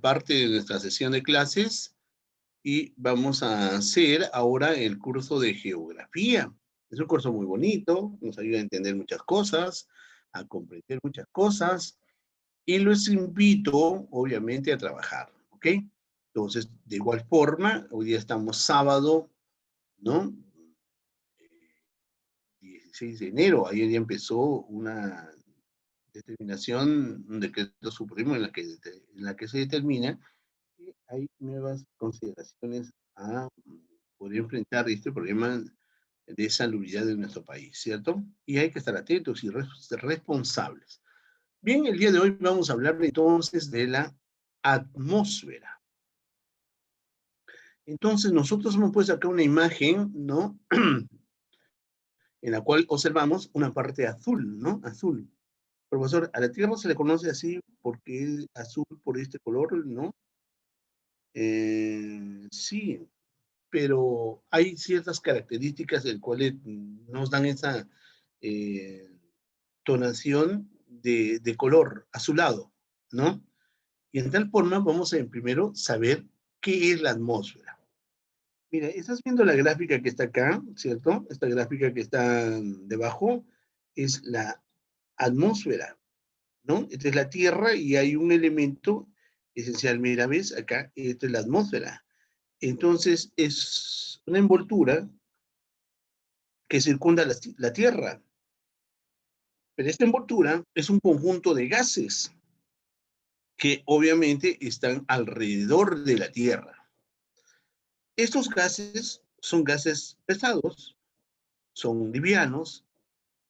parte de nuestra sesión de clases y vamos a hacer ahora el curso de geografía. Es un curso muy bonito, nos ayuda a entender muchas cosas, a comprender muchas cosas y los invito, obviamente, a trabajar, ¿ok? Entonces, de igual forma, hoy día estamos sábado, ¿no? 16 de enero, ayer ya empezó una determinación, un decreto supremo en la que se determina que hay nuevas consideraciones a poder enfrentar este problema de salubridad de nuestro país, ¿cierto? Y hay que estar atentos y responsables. Bien, el día de hoy vamos a hablar entonces de la atmósfera. Entonces, nosotros hemos puesto acá una imagen, ¿no? En la cual observamos una parte azul, ¿no? Azul. Profesor, a la Tierra se le conoce así porque es azul por este color, ¿no? Sí, pero hay ciertas características del cuales nos dan esa eh, tonación de color azulado, ¿no? Y en tal forma vamos a primero saber qué es la atmósfera. Mira, estás viendo la gráfica que está acá, ¿cierto? Esta gráfica que está debajo es la atmósfera, ¿no? Esta es la Tierra y hay un elemento esencial. Mira, ¿ves? Acá, esta es la atmósfera. Entonces, es una envoltura que circunda la Tierra. Pero esta envoltura es un conjunto de gases que obviamente están alrededor de la Tierra. Estos gases son gases pesados, son livianos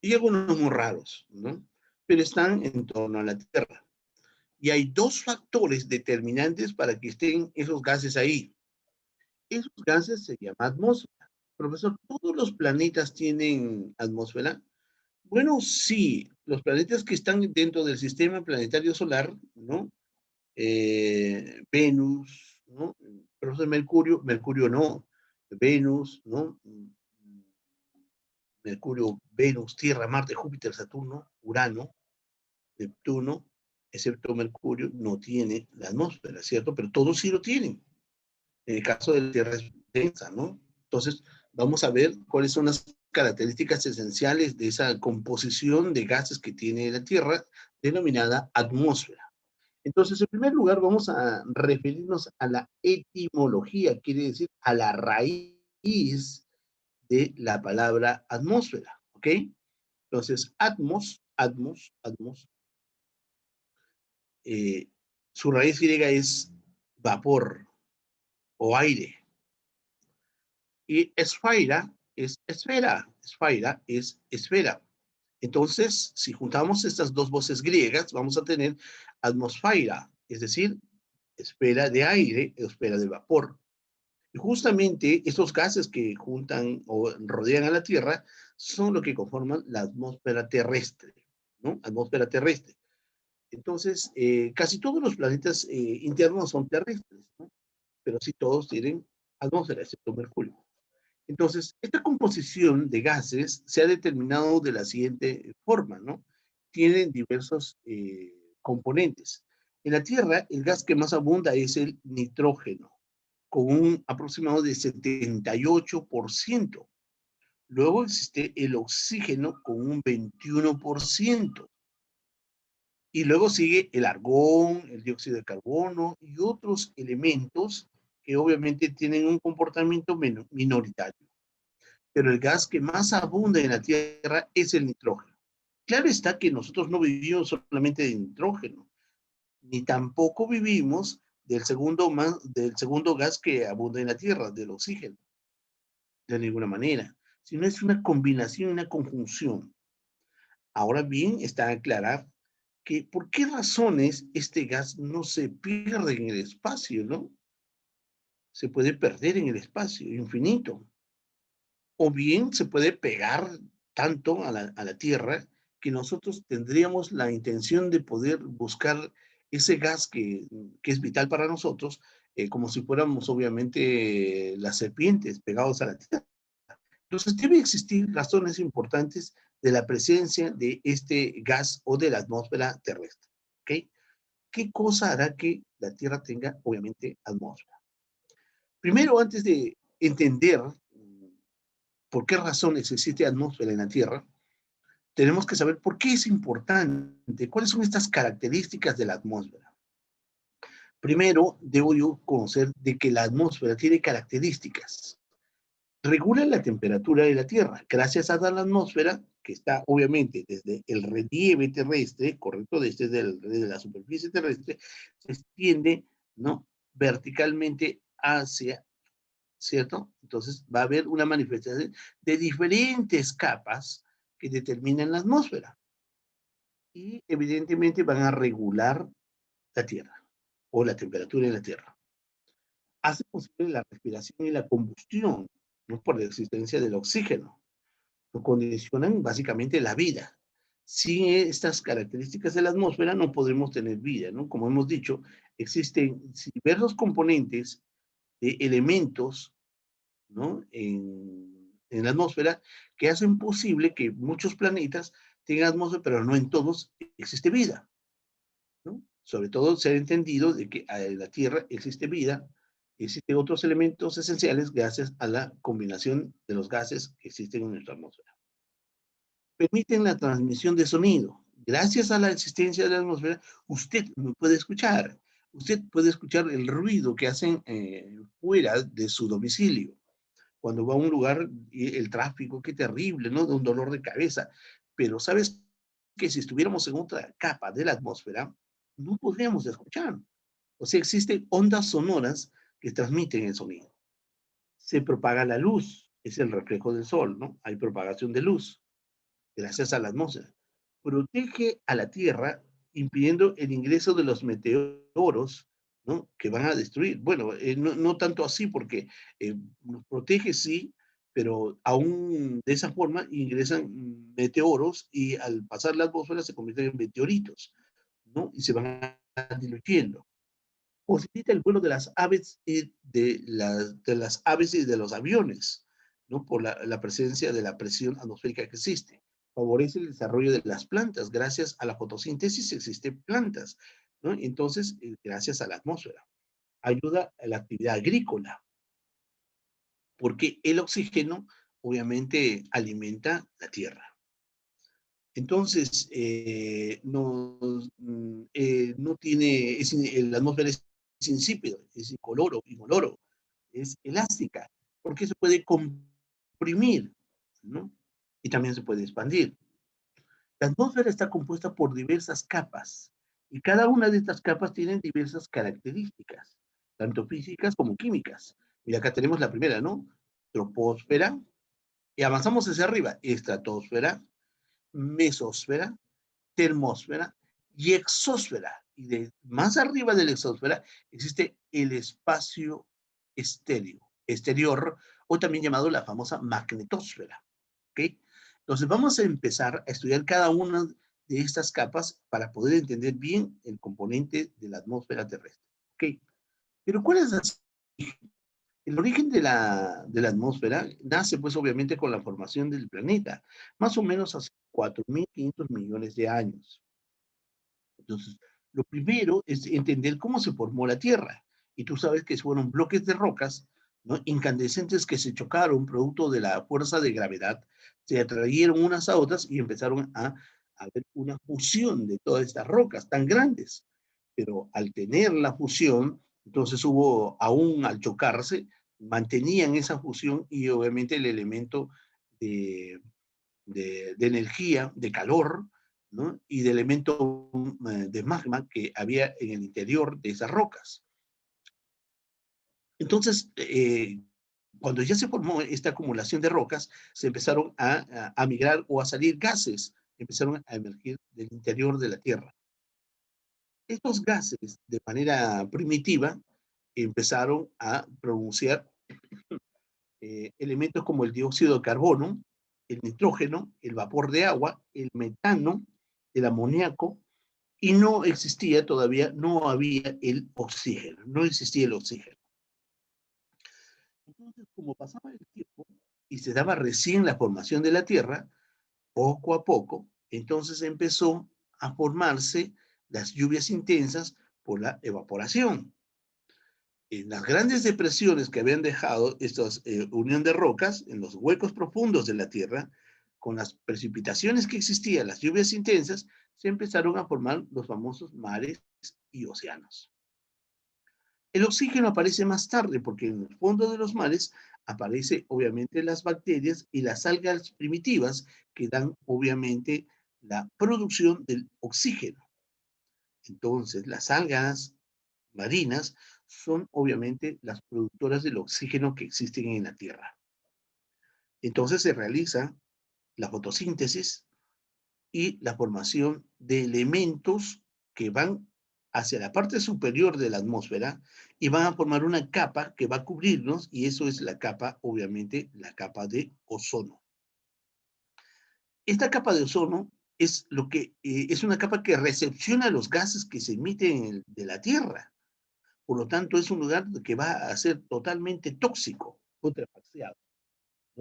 y algunos muy raros, ¿no? Pero están en torno a la Tierra. Y hay dos factores determinantes para que estén esos gases ahí. Esos gases se llaman atmósfera. Profesor, ¿todos los planetas tienen atmósfera? Bueno, sí, los planetas que están dentro del sistema planetario solar, ¿no? Venus, ¿no? Profesor, Mercurio no, Venus, ¿no? Mercurio, Venus, Tierra, Marte, Júpiter, Saturno, Urano, Neptuno, excepto Mercurio, no tiene la atmósfera, ¿cierto? Pero todos sí lo tienen. En el caso de la Tierra es densa, ¿no? Entonces, vamos a ver cuáles son las características esenciales de esa composición de gases que tiene la Tierra, denominada atmósfera. Entonces, en primer lugar, vamos a referirnos a la etimología, quiere decir a la raíz de la palabra atmósfera, ¿ok? Entonces, atmos, eh, su raíz griega es vapor o aire. Y esfera es esfera. Entonces, si juntamos estas dos voces griegas, vamos a tener atmosfera, es decir, esfera de aire, esfera de vapor. Y justamente estos gases que juntan o rodean a la Tierra son lo que conforman la atmósfera terrestre, ¿no? Atmósfera terrestre. Entonces, casi todos los planetas internos son terrestres, ¿no? Pero sí todos tienen atmósfera, excepto Mercurio. Entonces, esta composición de gases se ha determinado de la siguiente forma, ¿no? Tienen diversos componentes. En la Tierra, el gas que más abunda es el nitrógeno, con un aproximado de 78%. Luego existe el oxígeno con un 21%. Y luego sigue el argón, el dióxido de carbono y otros elementos que obviamente tienen un comportamiento minoritario. Pero el gas que más abunda en la Tierra es el nitrógeno. Claro está que nosotros no vivimos solamente de nitrógeno, ni tampoco vivimos del segundo gas que abunda en la Tierra, del oxígeno, de ninguna manera, sino es una combinación, una conjunción. Ahora bien, está a aclarar que por qué razones este gas no se pierde en el espacio, ¿no? Se puede perder en el espacio infinito. O bien se puede pegar tanto a la Tierra que nosotros tendríamos la intención de poder buscar ese gas que es vital para nosotros, como si fuéramos obviamente las serpientes pegados a la Tierra. Entonces debe existir razones importantes de la presencia de este gas o de la atmósfera terrestre. ¿Ok? ¿qué cosa hará que la Tierra tenga, obviamente, atmósfera? Primero, antes de entender por qué razones existe atmósfera en la Tierra, tenemos que saber por qué es importante, cuáles son estas características de la atmósfera. Primero, debo yo conocer de que la atmósfera tiene características. Regula la temperatura de la Tierra. Gracias a la atmósfera, que está obviamente desde el relieve terrestre, correcto, desde la superficie terrestre, se extiende, ¿no?, verticalmente hacia, ¿cierto? Entonces va a haber una manifestación de diferentes capas que determinan la atmósfera y evidentemente van a regular la Tierra o la temperatura de la Tierra. Hace posible la respiración y la combustión, ¿no?, por la existencia del oxígeno. Lo condicionan básicamente la vida. Sin estas características de la atmósfera no podremos tener vida, ¿no? Como hemos dicho, existen diversos componentes de elementos, ¿no?, en la atmósfera que hacen posible que muchos planetas tengan atmósfera, pero no en todos existe vida, ¿no? Sobre todo se ha entendido de que en la Tierra existe vida, existen otros elementos esenciales gracias a la combinación de los gases que existen en nuestra atmósfera. Permiten la transmisión de sonido. Gracias a la existencia de la atmósfera, usted me puede escuchar. Usted puede escuchar el ruido que hacen fuera de su domicilio. Cuando va a un lugar, y el tráfico, qué terrible, ¿no? De un dolor de cabeza. Pero sabes que si estuviéramos en otra capa de la atmósfera, no podríamos escuchar. O sea, existen ondas sonoras que transmiten el sonido. Se propaga la luz, es el reflejo del sol, ¿no? Hay propagación de luz gracias a la atmósfera. Protege a la Tierra impidiendo el ingreso de los meteoros, ¿no?, que van a destruir. Bueno, no tanto así porque nos protege, sí, pero aún de esa forma ingresan meteoros y al pasar la atmósfera se convierten en meteoritos, ¿no? Y se van diluyendo. Posibilita el vuelo de las aves y de las aves y de los aviones, ¿no? Por la presencia de la presión atmosférica que existe. Favorece el desarrollo de las plantas. Gracias a la fotosíntesis existen plantas, ¿no? Entonces, gracias a la atmósfera. Ayuda a la actividad agrícola, porque el oxígeno obviamente alimenta la tierra. Entonces, no tiene, la atmósfera es insípido, es incoloro, es elástica, porque se puede comprimir, ¿no? Y también se puede expandir. La atmósfera está compuesta por diversas capas, y cada una de estas capas tiene diversas características, tanto físicas como químicas. Mira, acá tenemos la primera, ¿no? Troposfera, y avanzamos hacia arriba, estratosfera, mesosfera, termósfera y exósfera. Y más arriba de la exósfera existe el espacio exterior, o también llamado la famosa magnetosfera. ¿Ok? Entonces vamos a empezar a estudiar cada una de estas capas para poder entender bien el componente de la atmósfera terrestre. ¿Ok? Pero ¿cuál es el origen de la atmósfera? Nace pues obviamente con la formación del planeta, más o menos hace 4.500 millones de años. Entonces, lo primero es entender cómo se formó la Tierra. Y tú sabes que fueron bloques de rocas, ¿no?, incandescentes que se chocaron producto de la fuerza de gravedad, se atrayeron unas a otras y empezaron a haber una fusión de todas estas rocas tan grandes. Pero al tener la fusión, entonces hubo, aún al chocarse, mantenían esa fusión y obviamente el elemento de, de energía, de calor, ¿no?, y de elemento de magma que había en el interior de esas rocas. Entonces, cuando ya se formó esta acumulación de rocas, se empezaron a migrar o a salir gases, empezaron a emergir del interior de la Tierra. Estos gases, de manera primitiva, empezaron a pronunciar elementos como el dióxido de carbono, el nitrógeno, el vapor de agua, el metano, el amoníaco, y no existía todavía, no había el oxígeno, no existía el oxígeno. Entonces, como pasaba el tiempo y se daba recién la formación de la Tierra, poco a poco, entonces empezó a formarse las lluvias intensas, por la evaporación. En las grandes depresiones que habían dejado esta unión de rocas en los huecos profundos de la Tierra, con las precipitaciones que existían, las lluvias intensas, se empezaron a formar los famosos mares y océanos. El oxígeno aparece más tarde porque en el fondo de los mares aparece obviamente las bacterias y las algas primitivas que dan obviamente la producción del oxígeno. Entonces, las algas marinas son obviamente las productoras del oxígeno que existen en la Tierra. Entonces se realiza la fotosíntesis y la formación de elementos que van hacia la parte superior de la atmósfera y van a formar una capa que va a cubrirnos, y eso es la capa, obviamente, la capa de ozono. Esta capa de ozono es, es una capa que recepciona los gases que se emiten de la Tierra. Por lo tanto, es un lugar que va a ser totalmente tóxico, putrefaciado.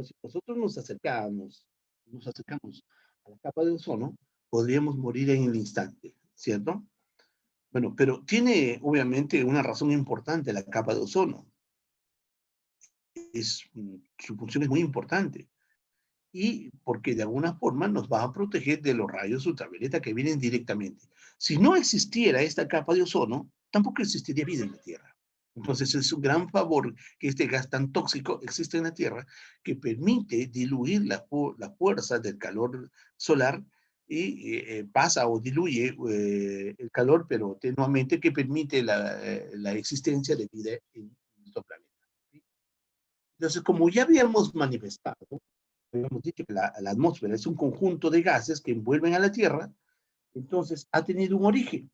Si nosotros nos acercamos a la capa de ozono, podríamos morir en el instante, ¿cierto? Bueno, pero tiene obviamente una razón importante la capa de ozono. Su función es muy importante. Y porque de alguna forma nos va a proteger de los rayos ultravioleta que vienen directamente. Si no existiera esta capa de ozono, tampoco existiría vida en la Tierra. Entonces es un gran favor que este gas tan tóxico existe en la Tierra, que permite diluir la fuerza del calor solar y pasa o diluye el calor, pero tenuamente, que permite la existencia de vida en nuestro planeta. Entonces, como ya habíamos manifestado, habíamos dicho que la atmósfera es un conjunto de gases que envuelven a la Tierra, entonces ha tenido un origen.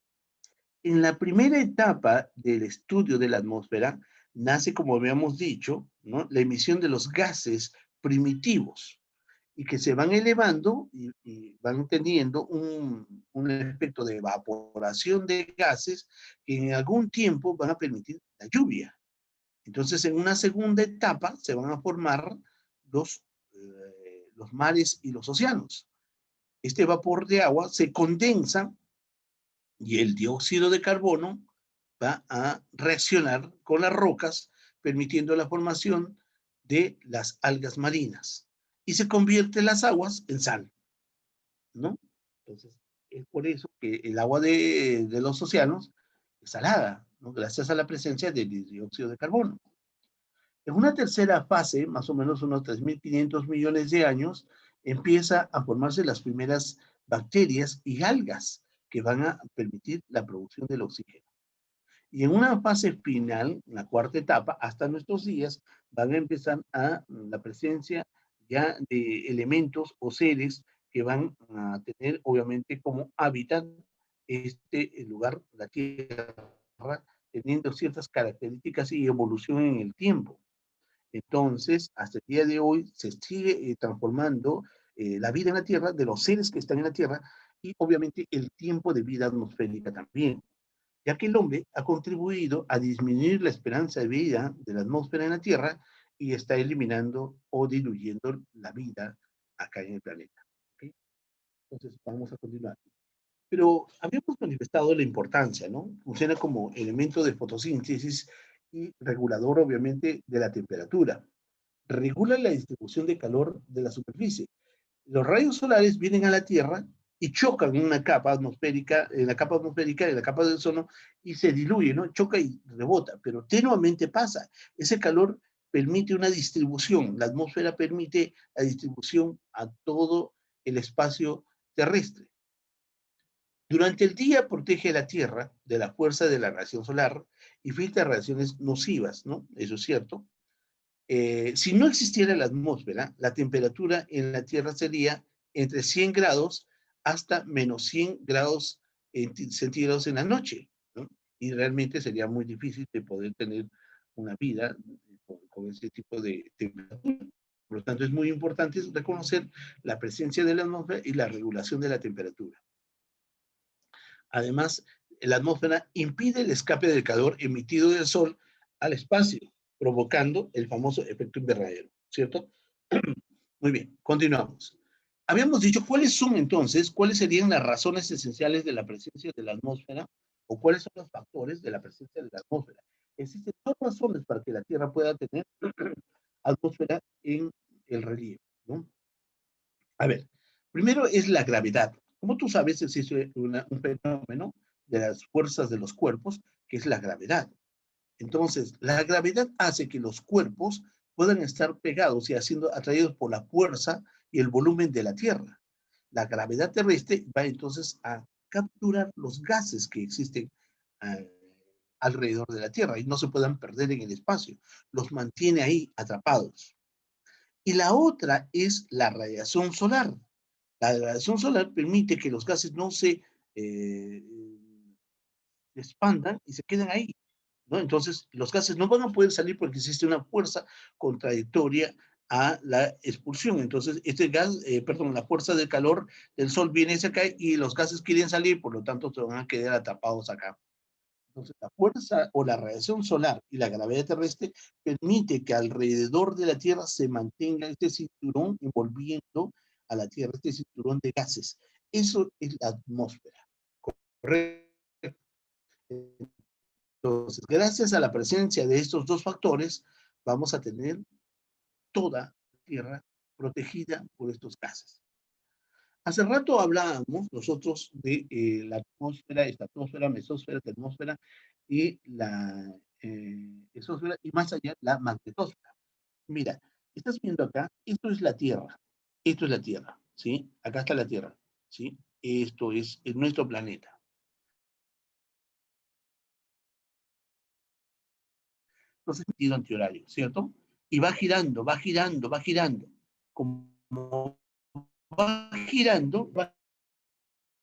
En la primera etapa del estudio de la atmósfera nace, como habíamos dicho, ¿no?, la emisión de los gases primitivos y que se van elevando y van teniendo un efecto de evaporación de gases que en algún tiempo van a permitir la lluvia. Entonces, en una segunda etapa se van a formar los mares y los océanos. Este vapor de agua se condensa y el dióxido de carbono va a reaccionar con las rocas, permitiendo la formación de las algas marinas. Y se convierte las aguas en sal, ¿no? Entonces, es por eso que el agua de los océanos es salada, ¿no?, gracias a la presencia del dióxido de carbono. En una tercera fase, más o menos unos 3.500 millones de años, empieza a formarse las primeras bacterias y algas que van a permitir la producción del oxígeno. Y en una fase final, la cuarta etapa, hasta nuestros días, van a empezar la presencia ya de elementos o seres que van a tener, obviamente, como hábitat este lugar, la Tierra, teniendo ciertas características y evolución en el tiempo. Entonces, hasta el día de hoy se sigue transformando la vida en la Tierra, de los seres que están en la Tierra, y obviamente el tiempo de vida atmosférica también, ya que el hombre ha contribuido a disminuir la esperanza de vida de la atmósfera en la Tierra y está eliminando o diluyendo la vida acá en el planeta. ¿Okay? Entonces, vamos a continuar. Pero habíamos manifestado la importancia, ¿no? Funciona como elemento de fotosíntesis y regulador, obviamente, de la temperatura. Regula la distribución de calor de la superficie. Los rayos solares vienen a la Tierra y chocan en una capa atmosférica, en la capa de ozono, y se diluye, ¿no? Choca y rebota, pero tenuamente pasa. Ese calor permite una distribución, la atmósfera permite la distribución a todo el espacio terrestre. Durante el día protege a la Tierra de la fuerza de la radiación solar y filtra radiaciones nocivas, ¿no? Eso es cierto. Si no existiera la atmósfera, la temperatura en la Tierra sería entre 100 grados hasta menos 100 grados centígrados en la noche, ¿no? Y realmente sería muy difícil de poder tener una vida con ese tipo de temperatura. Por lo tanto, es muy importante reconocer la presencia de la atmósfera y la regulación de la temperatura. Además, la atmósfera impide el escape del calor emitido del Sol al espacio, provocando el famoso efecto invernadero, ¿cierto? Muy bien, continuamos. Habíamos dicho cuáles serían las razones esenciales de la presencia de la atmósfera o cuáles son los factores de la presencia de la atmósfera. Existen dos razones para que la Tierra pueda tener atmósfera en el relieve, ¿no? A ver, primero es la gravedad. Como tú sabes, existe un fenómeno de las fuerzas de los cuerpos, que es la gravedad. Entonces, la gravedad hace que los cuerpos puedan estar pegados y siendo atraídos por la fuerza y el volumen de la Tierra. La gravedad terrestre va entonces a capturar los gases que existen eh, alrededor de la Tierra y no se puedan perder en el espacio. Los mantiene ahí atrapados. Y la otra es la radiación solar. La radiación solar permite que los gases no se eh, expandan y se queden ahí, ¿no? Entonces, los gases no van a poder salir porque existe una fuerza contradictoria a la expulsión. Entonces, este gas, perdón, la fuerza del calor del sol viene hacia acá y los gases quieren salir, por lo tanto, se van a quedar atrapados acá. Entonces, la fuerza o la radiación solar y la gravedad terrestre permite que alrededor de la Tierra se mantenga este cinturón envolviendo a la Tierra, este cinturón de gases. Eso es la atmósfera. ¿Correcto? Entonces, gracias a la presencia de estos dos factores, vamos a tener toda la Tierra protegida por estos gases. Hace rato hablábamos nosotros de la atmósfera, estratosfera, mesósfera, termósfera y la exósfera y más allá la magnetosfera. Mira, estás viendo acá, esto es la Tierra, esto es la Tierra, ¿sí? Acá está la Tierra, ¿sí? Esto es nuestro planeta. Entonces, sentido antihorario, ¿cierto? Y va girando, va girando, va girando. Como va girando, va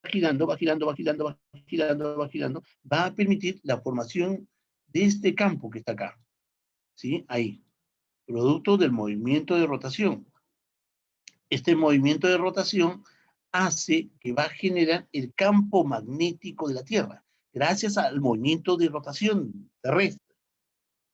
girando, va girando, va girando, va girando, va girando, va a permitir la formación de este campo que está acá, ¿sí? Ahí, producto del movimiento de rotación. Este movimiento de rotación hace que va a generar el campo magnético de la Tierra, gracias al movimiento de rotación terrestre.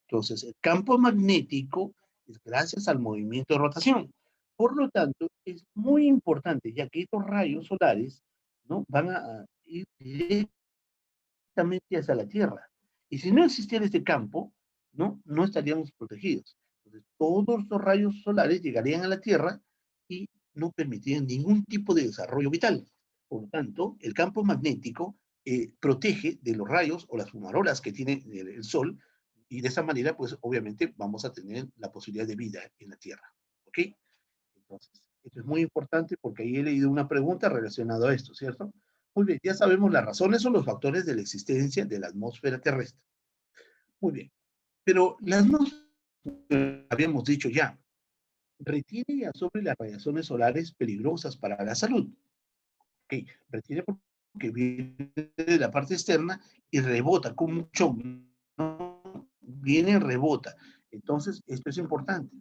Entonces, el campo magnético es gracias al movimiento de rotación. Por lo tanto, es muy importante, ya que estos rayos solares, ¿no?, van a ir directamente hacia la Tierra. Y si no existiera este campo, no estaríamos protegidos. Entonces, todos los rayos solares llegarían a la Tierra y no permitirían ningún tipo de desarrollo vital. Por lo tanto, el campo magnético protege de los rayos o las fumarolas que tiene el Sol, y de esa manera, pues obviamente vamos a tener la posibilidad de vida en la Tierra. ¿Ok? Entonces, esto es muy importante porque ahí he leído una pregunta relacionada a esto, ¿cierto? Muy bien, ya sabemos las razones o los factores de la existencia de la atmósfera terrestre. Muy bien, pero la atmósfera, habíamos dicho ya, retiene y absorbe las radiaciones solares peligrosas para la salud. Ok, retiene porque viene de la parte externa y rebota como un shock, ¿no? Viene y rebota. Entonces, esto es importante,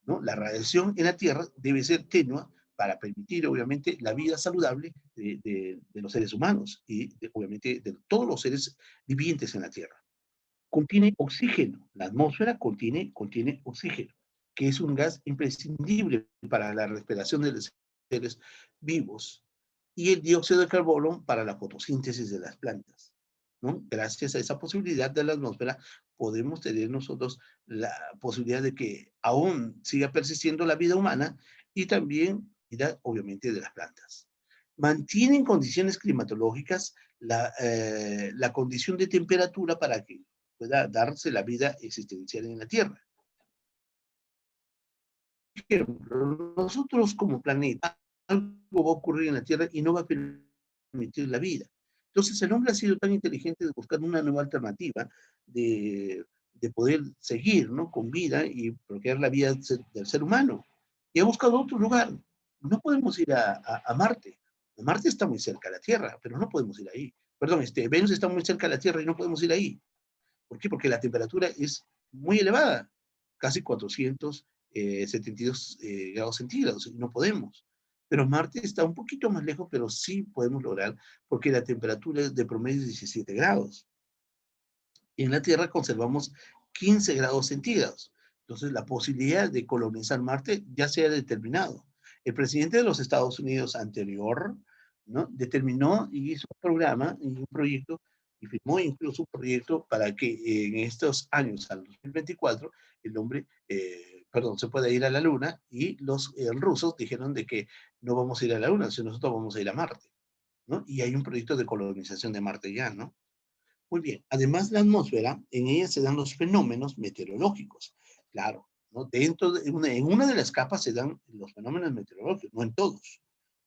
¿no? La radiación en la Tierra debe ser tenue para permitir, obviamente, la vida saludable de los seres humanos y, obviamente, de todos los seres vivientes en la Tierra. Contiene oxígeno. La atmósfera contiene oxígeno, que es un gas imprescindible para la respiración de los seres vivos, y el dióxido de carbono para la fotosíntesis de las plantas, ¿no? Gracias a esa posibilidad de la atmósfera, podemos tener nosotros la posibilidad de que aún siga persistiendo la vida humana y también vida, obviamente, de las plantas. Mantiene en condiciones climatológicas la condición de temperatura para que pueda darse la vida existencial en la Tierra. Por ejemplo, nosotros como planeta, algo va a ocurrir en la Tierra y no va a permitir la vida. Entonces el hombre ha sido tan inteligente de buscar una nueva alternativa de poder seguir, ¿no?, con vida y procrear la vida del ser humano. Y ha buscado otro lugar. No podemos ir a Marte. Marte está muy cerca de la Tierra, pero no podemos ir ahí. Perdón, Venus está muy cerca de la Tierra y no podemos ir ahí. ¿Por qué? Porque la temperatura es muy elevada, casi 472 grados centígrados, y no podemos. Pero Marte está un poquito más lejos, pero sí podemos lograr, porque la temperatura es de promedio de 17 grados. Y en la Tierra conservamos 15 grados centígrados. Entonces, la posibilidad de colonizar Marte ya se ha determinado. El presidente de los Estados Unidos anterior, ¿no?, determinó y hizo un programa y un proyecto y firmó incluso un proyecto para que en estos años, al 2024, el hombre, perdón, se pueda ir a la Luna, y los rusos dijeron de que no vamos a ir a la Luna, sino nosotros vamos a ir a Marte, ¿no? Y hay un proyecto de colonización de Marte ya, ¿no? Muy bien, además la atmósfera, en ella se dan los fenómenos meteorológicos, claro, ¿no? Dentro de en una de las capas se dan los fenómenos meteorológicos, no en todos,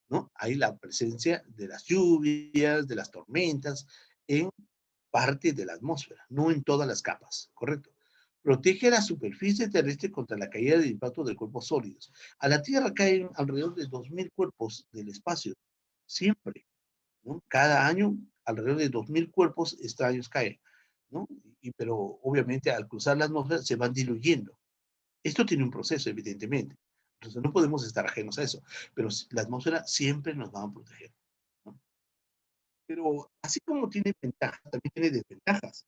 ¿no? Hay la presencia de las lluvias, de las tormentas, en parte de la atmósfera, no en todas las capas, ¿correcto? Protege a la superficie terrestre contra la caída de impacto de cuerpos sólidos. A la Tierra caen alrededor de 2.000 cuerpos del espacio, siempre, ¿no? Cada año, alrededor de 2.000 cuerpos extraños caen, ¿no? Pero obviamente al cruzar la atmósfera se van diluyendo. Esto tiene un proceso, evidentemente. Entonces no podemos estar ajenos a eso, pero la atmósfera siempre nos va a proteger, ¿no? Pero así como tiene ventajas, también tiene desventajas.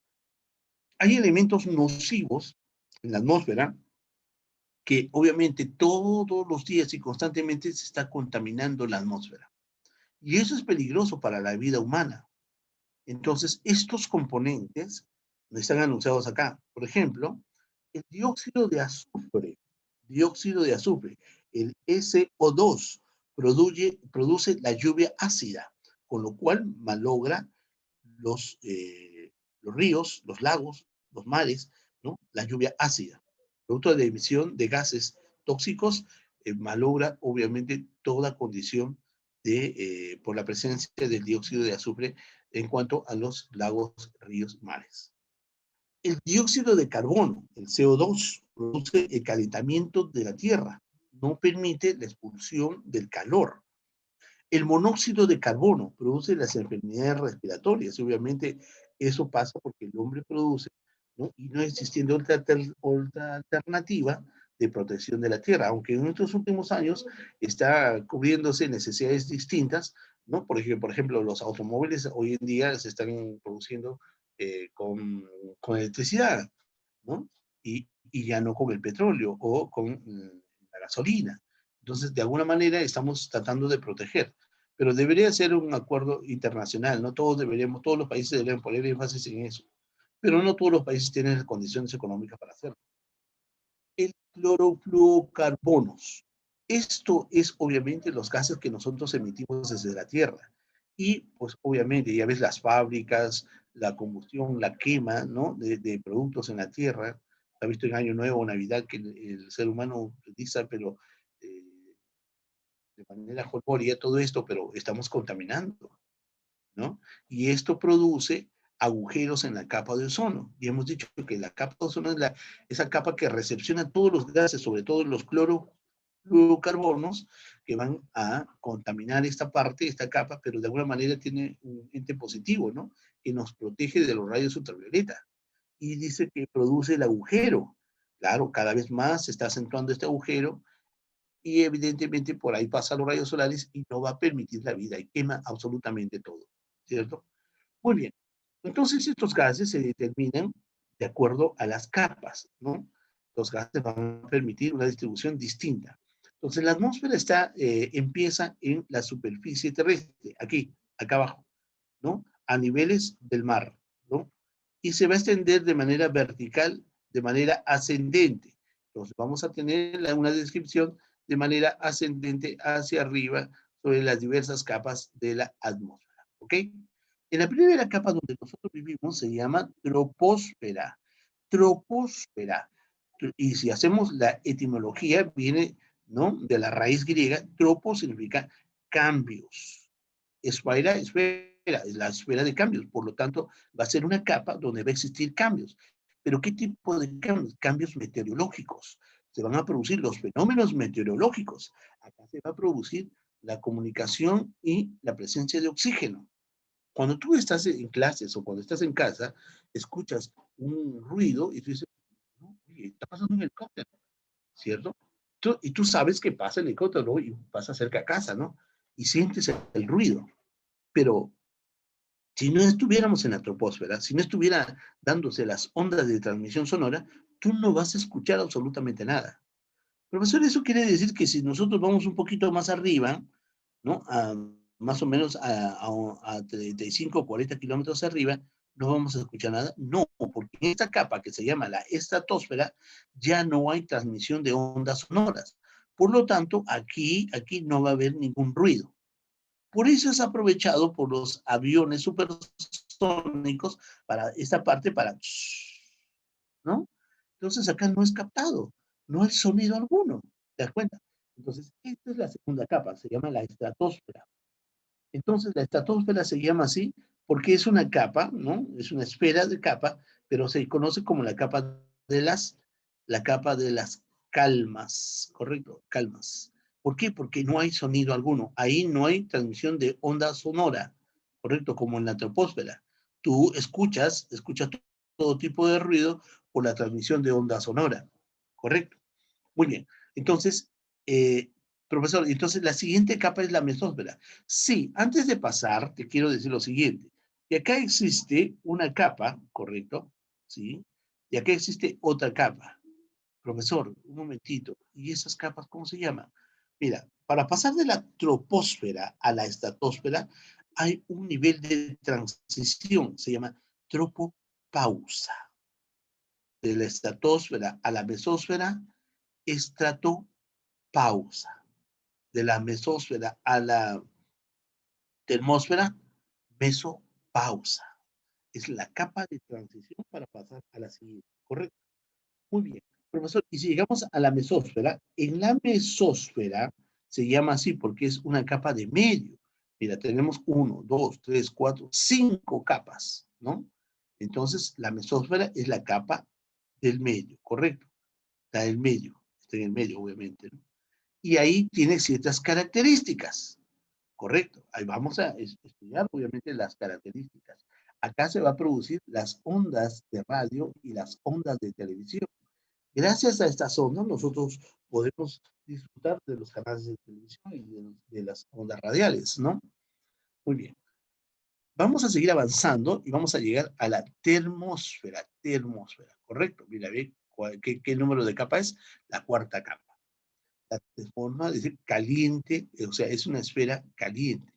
Hay elementos nocivos en la atmósfera que obviamente todos los días y constantemente se está contaminando la atmósfera. Y eso es peligroso para la vida humana. Entonces, estos componentes no están anunciados acá. Por ejemplo, el dióxido de azufre, el SO2, produce la lluvia ácida, con lo cual malogra los ríos, los lagos, los mares, ¿no? La lluvia ácida. Producto de emisión de gases tóxicos, malogra obviamente toda condición por la presencia del dióxido de azufre en cuanto a los lagos, ríos, mares. El dióxido de carbono, el CO2, produce el calentamiento de la Tierra, no permite la expulsión del calor. El monóxido de carbono produce las enfermedades respiratorias. Obviamente eso pasa porque el hombre produce, ¿no? Y no existiendo otra alternativa de protección de la tierra, aunque en estos últimos años está cubriéndose necesidades distintas, ¿no? Por ejemplo, los automóviles hoy en día se están produciendo con electricidad, ¿no? Y ya no con el petróleo o con la gasolina. Entonces, de alguna manera estamos tratando de proteger, pero debería ser un acuerdo internacional, no todos los países deberían poner énfasis en eso, pero no todos los países tienen las condiciones económicas para hacerlo. El clorofluorocarbonos. Esto es obviamente los gases que nosotros emitimos desde la Tierra. Y pues obviamente ya ves las fábricas, la combustión, la quema, ¿no? de productos en la Tierra. Ha visto en Año Nuevo, Navidad, que el ser humano utiliza, pero eh, de manera jolgoria todo esto, pero estamos contaminando, ¿no? Y esto produce agujeros en la capa de ozono. Y hemos dicho que la capa de ozono es esa capa que recepciona todos los gases, sobre todo los clorofluorocarbonos, que van a contaminar esta parte, esta capa, pero de alguna manera tiene un ente positivo, ¿no? Que nos protege de los rayos ultravioleta. Y dice que produce el agujero. Claro, cada vez más se está acentuando este agujero, y evidentemente por ahí pasan los rayos solares y no va a permitir la vida y quema absolutamente todo, ¿cierto? Muy bien. Entonces estos gases se determinan de acuerdo a las capas, ¿no? Los gases van a permitir una distribución distinta. Entonces la atmósfera empieza en la superficie terrestre, aquí, acá abajo, ¿no? A niveles del mar, ¿no? Y se va a extender de manera vertical, de manera ascendente. Entonces vamos a tener una descripción de manera ascendente hacia arriba sobre las diversas capas de la atmósfera, ¿ok? En la primera capa donde nosotros vivimos se llama troposfera. Troposfera. Y si hacemos la etimología, viene, ¿no? De la raíz griega, tropo significa cambios. Esfera, es la esfera de cambios. Por lo tanto, va a ser una capa donde va a existir cambios. ¿Pero qué tipo de cambios? Cambios meteorológicos. Se van a producir los fenómenos meteorológicos. Acá se va a producir la comunicación y la presencia de oxígeno. Cuando tú estás en clases o cuando estás en casa, escuchas un ruido y tú dices, no, oye, está pasando un helicóptero, ¿cierto? Y tú sabes que pasa el helicóptero, ¿no? Y pasa cerca a casa, ¿no? Y sientes el ruido. Pero si no estuviéramos en la troposfera, si no estuviera dándose las ondas de transmisión sonora, tú no vas a escuchar absolutamente nada. Profesor, eso quiere decir que si nosotros vamos un poquito más arriba, ¿no? Más o menos a 35 o 40 kilómetros arriba, ¿No vamos a escuchar nada? No, porque en esta capa que se llama la estratosfera ya no hay transmisión de ondas sonoras. Por lo tanto, aquí no va a haber ningún ruido. Por eso es aprovechado por los aviones supersónicos para esta parte, para, ¿no? Entonces acá no es captado, no hay sonido alguno, ¿te das cuenta? Entonces, esta es la segunda capa, se llama la estratosfera. Entonces, la estratosfera se llama así porque es una capa, ¿no? Es una esfera de capa, pero se conoce como la capa de las calmas, ¿correcto? Calmas. ¿Por qué? Porque no hay sonido alguno. Ahí no hay transmisión de onda sonora, ¿correcto? Como en la troposfera. Tú escuchas todo tipo de ruido por la transmisión de onda sonora, ¿correcto? Muy bien. Entonces, eh, profesor, entonces la siguiente capa es la mesósfera. Sí, antes de pasar, te quiero decir lo siguiente. Y acá existe una capa, ¿correcto? Sí. Y acá existe otra capa. Profesor, un momentito. ¿Y esas capas cómo se llaman? Mira, para pasar de la troposfera a la estratosfera, hay un nivel de transición, se llama tropopausa. De la estratosfera a la mesósfera, estratopausa. De la mesósfera a la termósfera, mesopausa. Es la capa de transición para pasar a la siguiente, ¿correcto? Muy bien. Profesor, y si llegamos a la mesósfera, en la mesósfera se llama así porque es una capa de medio. Mira, tenemos 1, 2, 3, 4, 5 capas, ¿no? Entonces, la mesósfera es la capa del medio, ¿correcto? Está en el medio, obviamente, ¿no? Y ahí tiene ciertas características, ¿correcto? Ahí vamos a estudiar, obviamente, las características. Acá se va a producir las ondas de radio y las ondas de televisión. Gracias a estas ondas, nosotros podemos disfrutar de los canales de televisión y de las ondas radiales, ¿no? Muy bien. Vamos a seguir avanzando y vamos a llegar a la termósfera, ¿correcto? Mira, ve, ¿qué número de capa es? La cuarta capa. La forma de decir caliente, o sea, es una esfera caliente.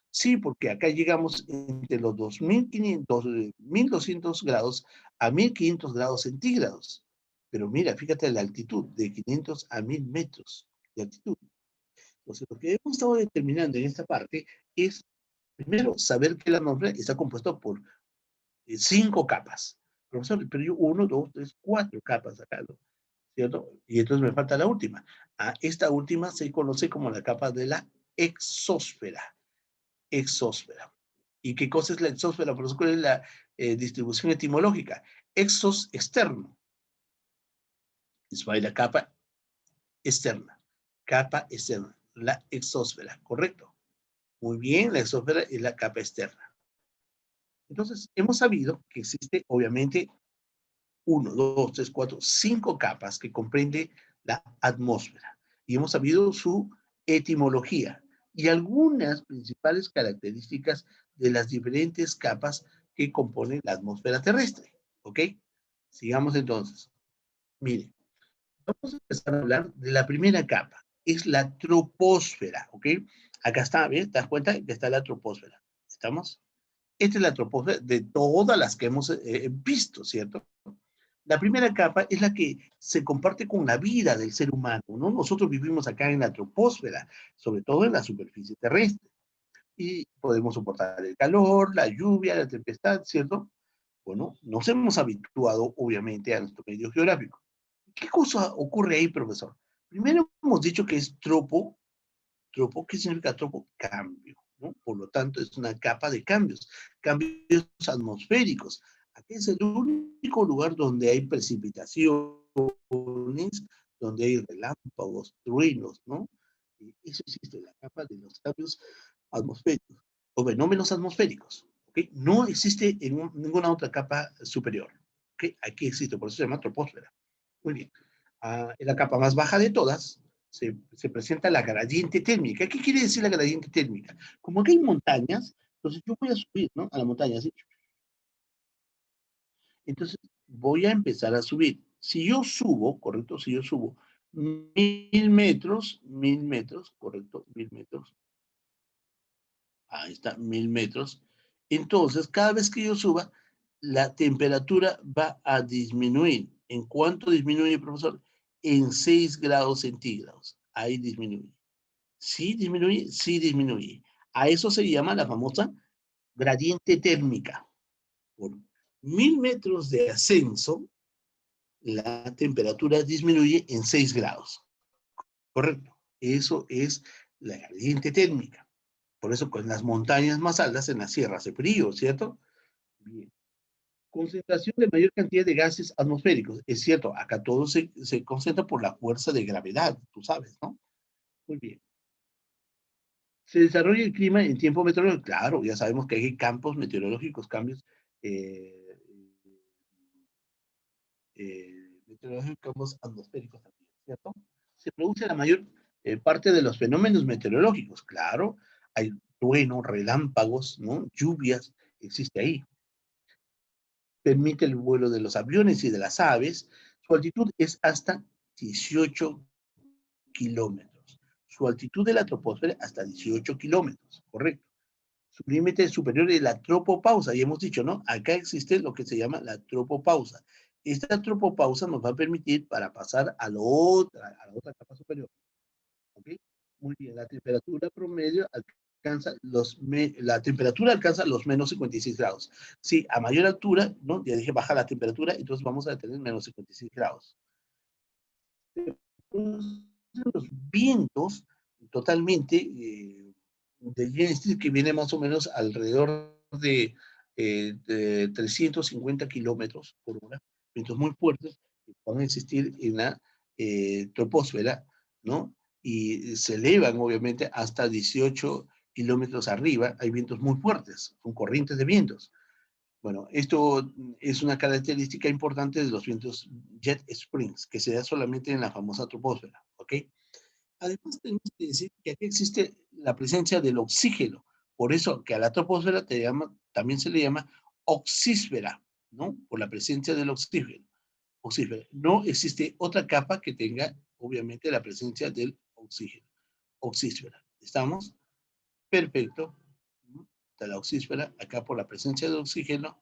Sí, porque acá llegamos entre los 2500, 1200 grados a 1500 grados centígrados. Pero mira, fíjate la altitud, de 500 a 1000 metros de altitud. Entonces, lo que hemos estado determinando en esta parte es, primero, saber que la atmósfera está compuesta por 5 capas. Profesor, pero yo 1, 2, 3, 4 capas acá, ¿no? ¿Cierto? Y entonces me falta la última. Esta última se conoce como la capa de la exósfera. Exósfera. ¿Y qué cosa es la exósfera? Por eso, ¿cuál es la distribución etimológica? Exos, externo. Es la capa externa. Capa externa. La exósfera, ¿correcto? Muy bien, la exósfera es la capa externa. Entonces, hemos sabido que existe, obviamente, 1, 2, 3, 4, 5 capas que comprende la atmósfera. Y hemos sabido su etimología y algunas principales características de las diferentes capas que componen la atmósfera terrestre. ¿Ok? Sigamos entonces. Miren, vamos a empezar a hablar de la primera capa. Es la troposfera. ¿Ok? Acá está, ¿ves? ¿Te das cuenta que está la troposfera? ¿Estamos? Esta es la troposfera de todas las que hemos visto, ¿cierto? La primera capa es la que se comparte con la vida del ser humano, ¿no? Nosotros vivimos acá en la troposfera, sobre todo en la superficie terrestre, y podemos soportar el calor, la lluvia, la tempestad, ¿cierto? Bueno, nos hemos habituado, obviamente, a nuestro medio geográfico. ¿Qué cosa ocurre ahí, profesor? Primero hemos dicho que es ¿qué significa tropo? Cambio, ¿no? Por lo tanto, es una capa de cambios atmosféricos. Aquí es el único lugar donde hay precipitaciones, donde hay relámpagos, truenos, ¿no? Y eso existe, la capa de los cambios atmosféricos, o fenómenos atmosféricos, ¿ok? No existe en ninguna otra capa superior, ¿ok? Aquí existe, por eso se llama troposfera. Muy bien. En la capa más baja de todas se presenta la gradiente térmica. ¿Qué quiere decir la gradiente térmica? Como aquí hay montañas, entonces yo voy a subir, ¿no? A la montaña, ¿sí? Entonces voy a empezar a subir. Si yo subo, correcto, si yo subo 1000 metros, correcto, 1000 metros, ahí está, 1000 metros. Entonces, cada vez que yo suba, la temperatura va a disminuir. ¿En cuánto disminuye, profesor? En 6 grados centígrados. Ahí disminuye. ¿Sí disminuye? Sí disminuye. A eso se llama la famosa gradiente térmica. Por 1000 metros de ascenso, la temperatura disminuye en 6 grados. Correcto. Eso es la gradiente térmica. Por eso con las montañas más altas en la sierra hace frío, ¿cierto? Bien. Concentración de mayor cantidad de gases atmosféricos. Es cierto, acá todo se concentra por la fuerza de gravedad, tú sabes, ¿no? Muy bien. ¿Se desarrolla el clima en tiempo meteorológico? Claro, ya sabemos que hay campos meteorológicos, cambios eh, meteorológicos, campos atmosféricos también, ¿cierto? Se produce la mayor parte de los fenómenos meteorológicos, claro. Hay truenos, relámpagos, ¿no? Lluvias, existe ahí. Permite el vuelo de los aviones y de las aves. Su altitud es hasta 18 kilómetros. Su altitud de la troposfera hasta 18 kilómetros, correcto. Su límite superior es la tropopausa, y hemos dicho, ¿no? Acá existe lo que se llama la tropopausa. Esta tropopausa nos va a permitir para pasar a la otra capa superior. ¿Ok? Muy bien, la temperatura promedio alcanza la temperatura alcanza los menos 56 grados. Sí, a mayor altura, ¿no? Ya dije, baja la temperatura, entonces vamos a tener menos 56 grados. Los vientos totalmente de Jensen, que viene más o menos alrededor de 350 kilómetros por hora, vientos muy fuertes que van a existir en la troposfera, ¿no? Y se elevan obviamente hasta 18 kilómetros arriba, hay vientos muy fuertes, son corrientes de vientos. Bueno, esto es una característica importante de los vientos jet springs, que se da solamente en la famosa troposfera, ¿ok? Además, tenemos que decir que aquí existe la presencia del oxígeno, por eso que a la troposfera también se le llama oxísfera, ¿no? Por la presencia del oxígeno. Oxísfera. No existe otra capa que tenga, obviamente, la presencia del oxígeno. Oxísfera. ¿Estamos? Perfecto. De la oxísfera, acá por la presencia de oxígeno,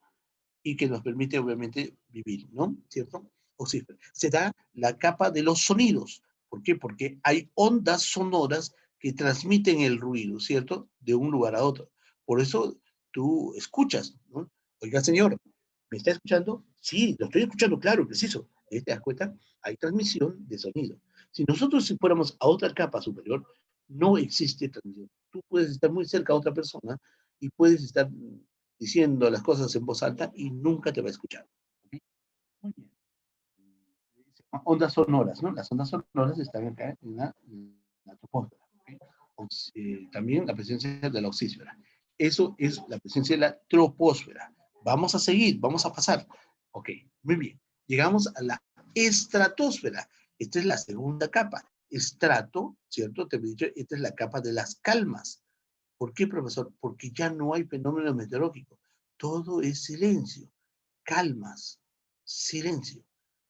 y que nos permite obviamente vivir, ¿no? ¿Cierto? Oxígeno. Se da la capa de los sonidos. ¿Por qué? Porque hay ondas sonoras que transmiten el ruido, ¿cierto? De un lugar a otro. Por eso tú escuchas, ¿no? Oiga, señor, ¿me está escuchando? Sí, lo estoy escuchando, claro, preciso. Ahí te das cuenta, hay transmisión de sonido. Si nosotros si fuéramos a otra capa superior, no existe transmisión. Tú puedes estar muy cerca a otra persona y puedes estar diciendo las cosas en voz alta y nunca te va a escuchar. ¿Okay? Muy bien. Ondas sonoras, ¿no? Las ondas sonoras están acá en la troposfera. ¿Okay? También la presencia de la oxísfera. Eso es la presencia de la troposfera. Vamos a seguir, vamos a pasar. Ok, muy bien. Llegamos a la estratosfera. Esta es la segunda capa. Estrato, ¿cierto? Te he dicho, esta es la capa de las calmas. ¿Por qué, profesor? Porque ya no hay fenómeno meteorológico. Todo es silencio, calmas, silencio.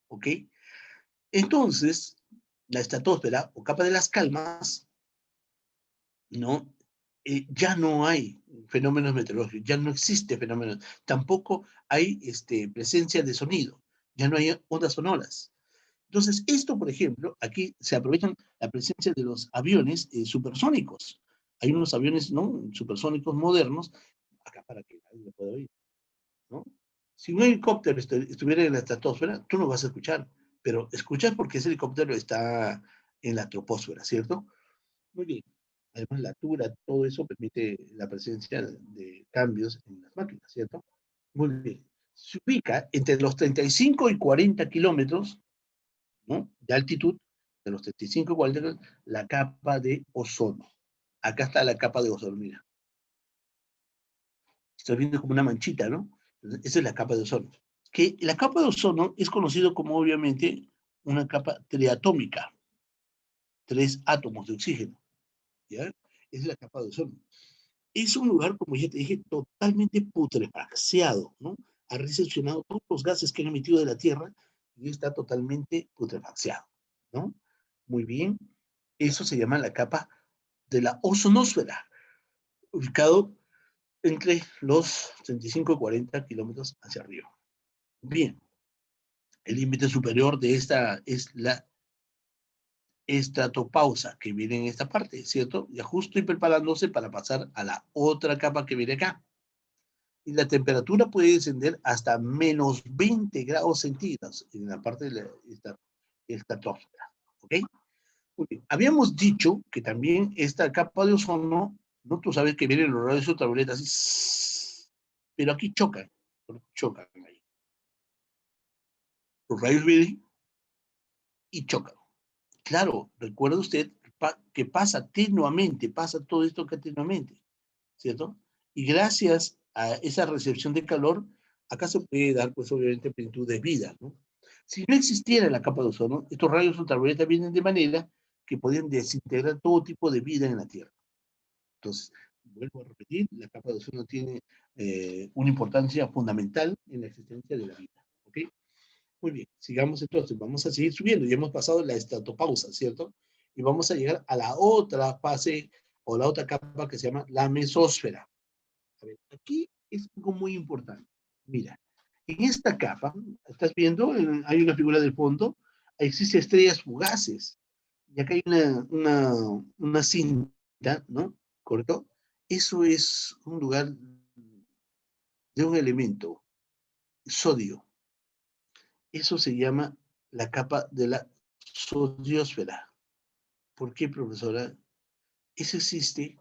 ¿Ok? Entonces, la estratosfera o capa de las calmas, ¿no? Ya no hay fenómenos meteorológicos, ya no existe fenómenos, tampoco hay presencia de sonido, ya no hay ondas sonoras. Entonces, esto, por ejemplo, aquí se aprovechan la presencia de los aviones supersónicos. Hay unos aviones, ¿no? Supersónicos modernos, acá para que nadie lo pueda oír, ¿no? Si un helicóptero estuviera en la estratosfera, tú no vas a escuchar, pero escuchas porque ese helicóptero está en la troposfera, ¿cierto? Muy bien. Además, la altura, todo eso permite la presencia de cambios en las máquinas, ¿cierto? Muy bien. Se ubica entre los 35 y 40 kilómetros, ¿no? De altitud, de los 35 y 40 kilómetros, la capa de ozono. Acá está la capa de ozono, mira. Estoy viendo como una manchita, ¿no? Esa es la capa de ozono. Que la capa de ozono es conocido como, obviamente, una capa triatómica. 3 átomos de oxígeno, ¿ya? Esa es la capa de ozono. Es un lugar, como ya te dije, totalmente putrefaciado, ¿no? Ha recepcionado todos los gases que han emitido de la Tierra y está totalmente putrefaciado, ¿no? Muy bien. Eso se llama la capa de la ozonosfera, ubicado entre los 35 y 40 kilómetros hacia arriba. Bien, el límite superior de esta es la estratopausa que viene en esta parte, ¿cierto? Ya justo y preparándose para pasar a la otra capa que viene acá. Y la temperatura puede descender hasta menos 20 grados centígrados en la parte de la estratosfera, ¿ok? Muy bien. Habíamos dicho que también esta capa de ozono, ¿no? Tú sabes que vienen los rayos ultravioletas, así, pero aquí chocan ahí. Los rayos vienen y chocan. Claro, recuerda usted que pasa tenuamente, pasa todo esto que tenuamente, ¿cierto? Y gracias a esa recepción de calor, acá se puede dar, pues obviamente, plenitud de vida, ¿no? Si no existiera la capa de ozono, estos rayos ultravioletas vienen de manera que podrían desintegrar todo tipo de vida en la Tierra. Entonces, vuelvo a repetir, la capa de ozono tiene una importancia fundamental en la existencia de la vida, ¿ok? Muy bien, sigamos entonces, vamos a seguir subiendo. Ya hemos pasado la estratopausa, ¿cierto? Y vamos a llegar a la otra fase o la otra capa que se llama la mesósfera. A ver, aquí es algo muy importante. Mira, en esta capa, ¿estás viendo? Hay una figura del fondo, existen estrellas fugaces. Y acá hay una cinta, ¿no? ¿Correcto? Eso es un lugar de un elemento, sodio. Eso se llama la capa de la sodiosfera. ¿Por qué, profesora? Eso existe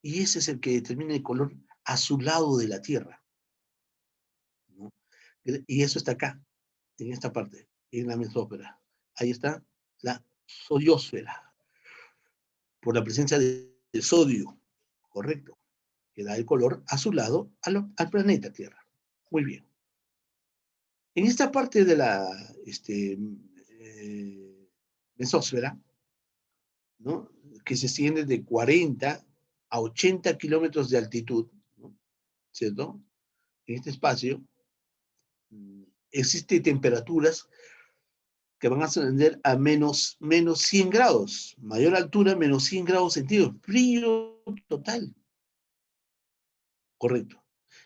y ese es el que determina el color azulado de la Tierra, ¿no? Y eso está acá, en esta parte, en la mesósfera. Ahí está la sodiosfera, por la presencia de sodio, correcto, que da el color azulado al planeta Tierra. Muy bien. En esta parte de la mesósfera, ¿no? Que se extiende de 40 a 80 kilómetros de altitud, ¿no? ¿Cierto? En este espacio existen temperaturas que van a ascender a menos 100 grados, mayor altura, menos 100 grados centígrados, frío total, correcto.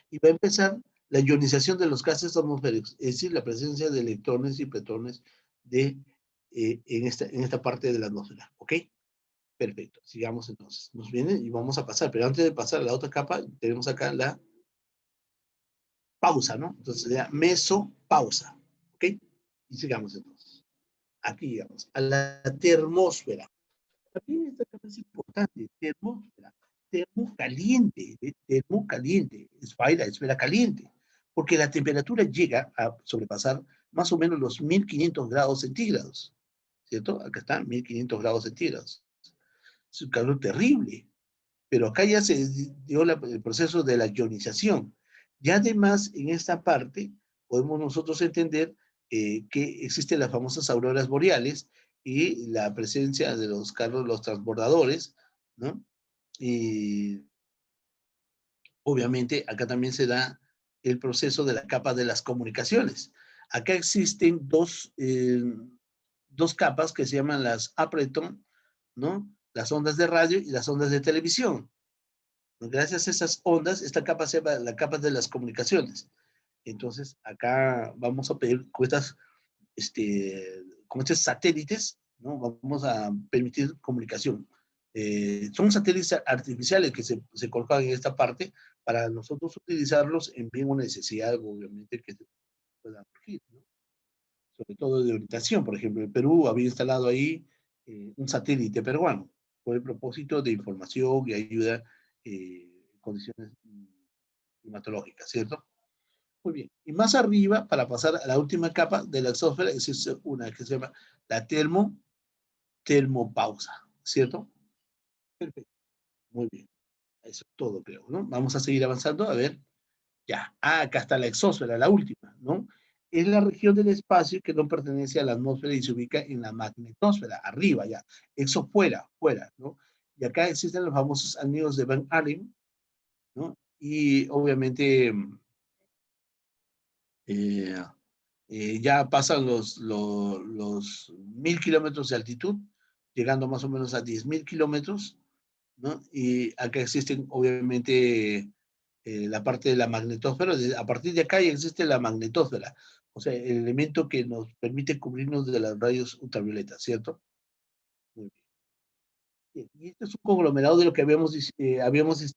Y va a empezar la ionización de los gases atmosféricos, es decir, la presencia de electrones y protones en esta parte de la atmósfera, ¿ok? Perfecto, sigamos entonces. Nos viene y vamos a pasar, pero antes de pasar a la otra capa, tenemos acá la pausa, ¿no? Entonces sería mesopausa, ¿ok? Y sigamos entonces. Aquí llegamos a la termósfera. También esta capa es importante, termósfera, termocaliente, termocaliente, esfera caliente, porque la temperatura llega a sobrepasar más o menos los 1500 grados centígrados, ¿cierto? Acá están 1500 grados centígrados. Es un calor terrible, pero acá ya se dio el proceso de la ionización. Y además, en esta parte, podemos nosotros entender que existen las famosas auroras boreales y la presencia de los carros, los transbordadores, ¿no? Y obviamente acá también se da el proceso de la capa de las comunicaciones. Acá existen dos capas que se llaman las Appleton, ¿no? Las ondas de radio y las ondas de televisión. Gracias a esas ondas, esta capa se llama la capa de las comunicaciones. Entonces, acá vamos a pedir con estos satélites, ¿no? Vamos a permitir comunicación. Son satélites artificiales que se colocan en esta parte para nosotros utilizarlos en bien una necesidad, obviamente, que se pueda surgir, ¿no? Sobre todo de orientación. Por ejemplo, el Perú había instalado ahí un satélite peruano con el propósito de información y ayuda en condiciones climatológicas, ¿cierto? Muy bien. Y más arriba, para pasar a la última capa de la exósfera, existe una que se llama la termopausa, ¿cierto? Perfecto. Muy bien. Eso es todo, creo, ¿no? Vamos a seguir avanzando. A ver, ya. Ah, acá está la exósfera, la última, ¿no? Es la región del espacio que no pertenece a la atmósfera y se ubica en la magnetosfera, arriba ya. Eso fuera, ¿no? Y acá existen los famosos anillos de Van Allen, ¿no? Y obviamente eh, ya pasan los 1000 kilómetros de altitud, llegando más o menos a 10.000 kilómetros, ¿no? Y acá existen obviamente la parte de la magnetosfera. A partir de acá ya existe la magnetosfera, o sea, el elemento que nos permite cubrirnos de los rayos ultravioletas, ¿cierto? Muy bien. Y este es un conglomerado de lo que habíamos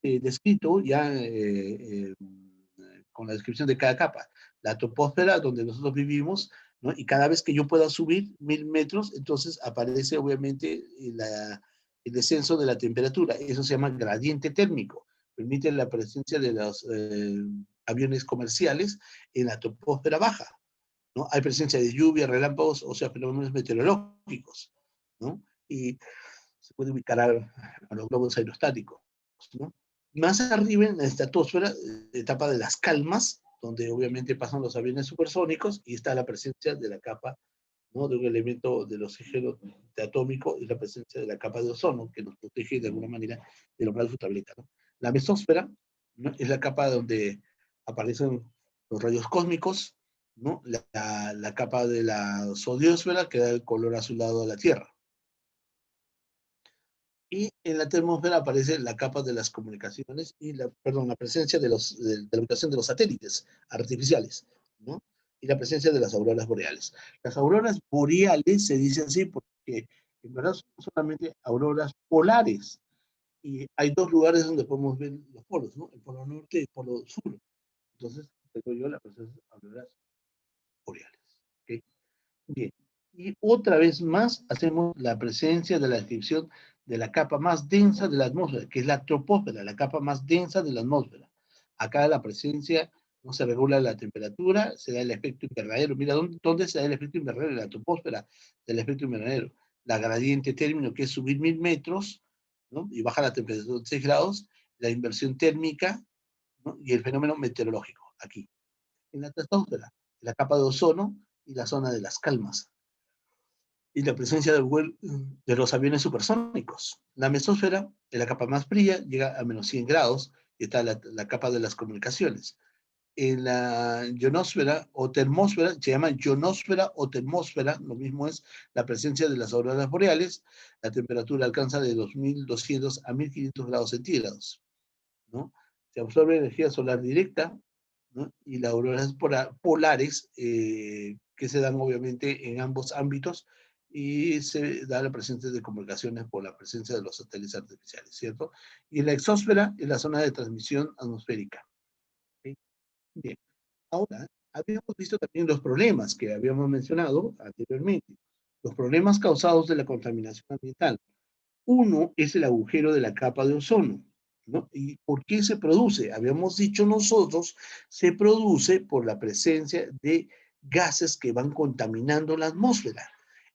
descrito ya con la descripción de cada capa. La troposfera, donde nosotros vivimos, ¿no? Y cada vez que yo pueda subir 1000 metros, entonces aparece obviamente el descenso de la temperatura. Eso se llama gradiente térmico. Permite la presencia de los aviones comerciales en la troposfera baja, ¿no? Hay presencia de lluvia, relámpagos, o sea, fenómenos meteorológicos, ¿no? Y se puede ubicar a los globos aerostáticos, ¿no? Más arriba en la estratosfera, etapa de las calmas, donde obviamente pasan los aviones supersónicos y está la presencia de la capa, ¿no? De un elemento del oxígeno atómico y la presencia de la capa de ozono que nos protege de alguna manera de los rayos ultravioleta, ¿no? La mesósfera, ¿no? Es la capa donde aparecen los rayos cósmicos, ¿no? La capa de la zodiosfera que da el color azulado a la Tierra. Y en la termósfera aparece la capa de las comunicaciones y la presencia de la ubicación de los satélites artificiales, ¿no? Y la presencia de las auroras boreales. Las auroras boreales se dice así porque en verdad son solamente auroras polares. Y hay dos lugares donde podemos ver los polos, ¿no? El polo norte y el polo sur. Entonces, tengo yo la presencia de auroras boreales. ¿Okay? Bien, y otra vez más hacemos la presencia de la descripción de la capa más densa de la atmósfera, que es la troposfera, la capa más densa de la atmósfera. Acá la presencia no se regula la temperatura, se da el efecto invernadero. Mira, ¿dónde se da el efecto invernadero? En la troposfera del efecto invernadero. La gradiente térmico, que es subir 1000 metros, ¿no? Y baja la temperatura de 6 grados, la inversión térmica, ¿no? Y el fenómeno meteorológico, aquí. En la estratosfera, la capa de ozono y la zona de las calmas y la presencia de los aviones supersónicos. La mesósfera, en la capa más fría, llega a menos 100 grados y está la capa de las comunicaciones. En la ionosfera o termósfera, se llama ionosfera o termósfera, lo mismo es la presencia de las auroras boreales, la temperatura alcanza de 2200 a 1500 grados centígrados, ¿no? Se absorbe energía solar directa, ¿no? Y las auroras polares, que se dan obviamente en ambos ámbitos, y se da la presencia de comunicaciones por la presencia de los satélites artificiales, ¿cierto? Y la exósfera es la zona de transmisión atmosférica. ¿Sí? Bien, ahora habíamos visto también los problemas que habíamos mencionado anteriormente, los problemas causados de la contaminación ambiental. Uno es el agujero de la capa de ozono, ¿no? ¿Y por qué se produce? Habíamos dicho nosotros, se produce por la presencia de gases que van contaminando la atmósfera.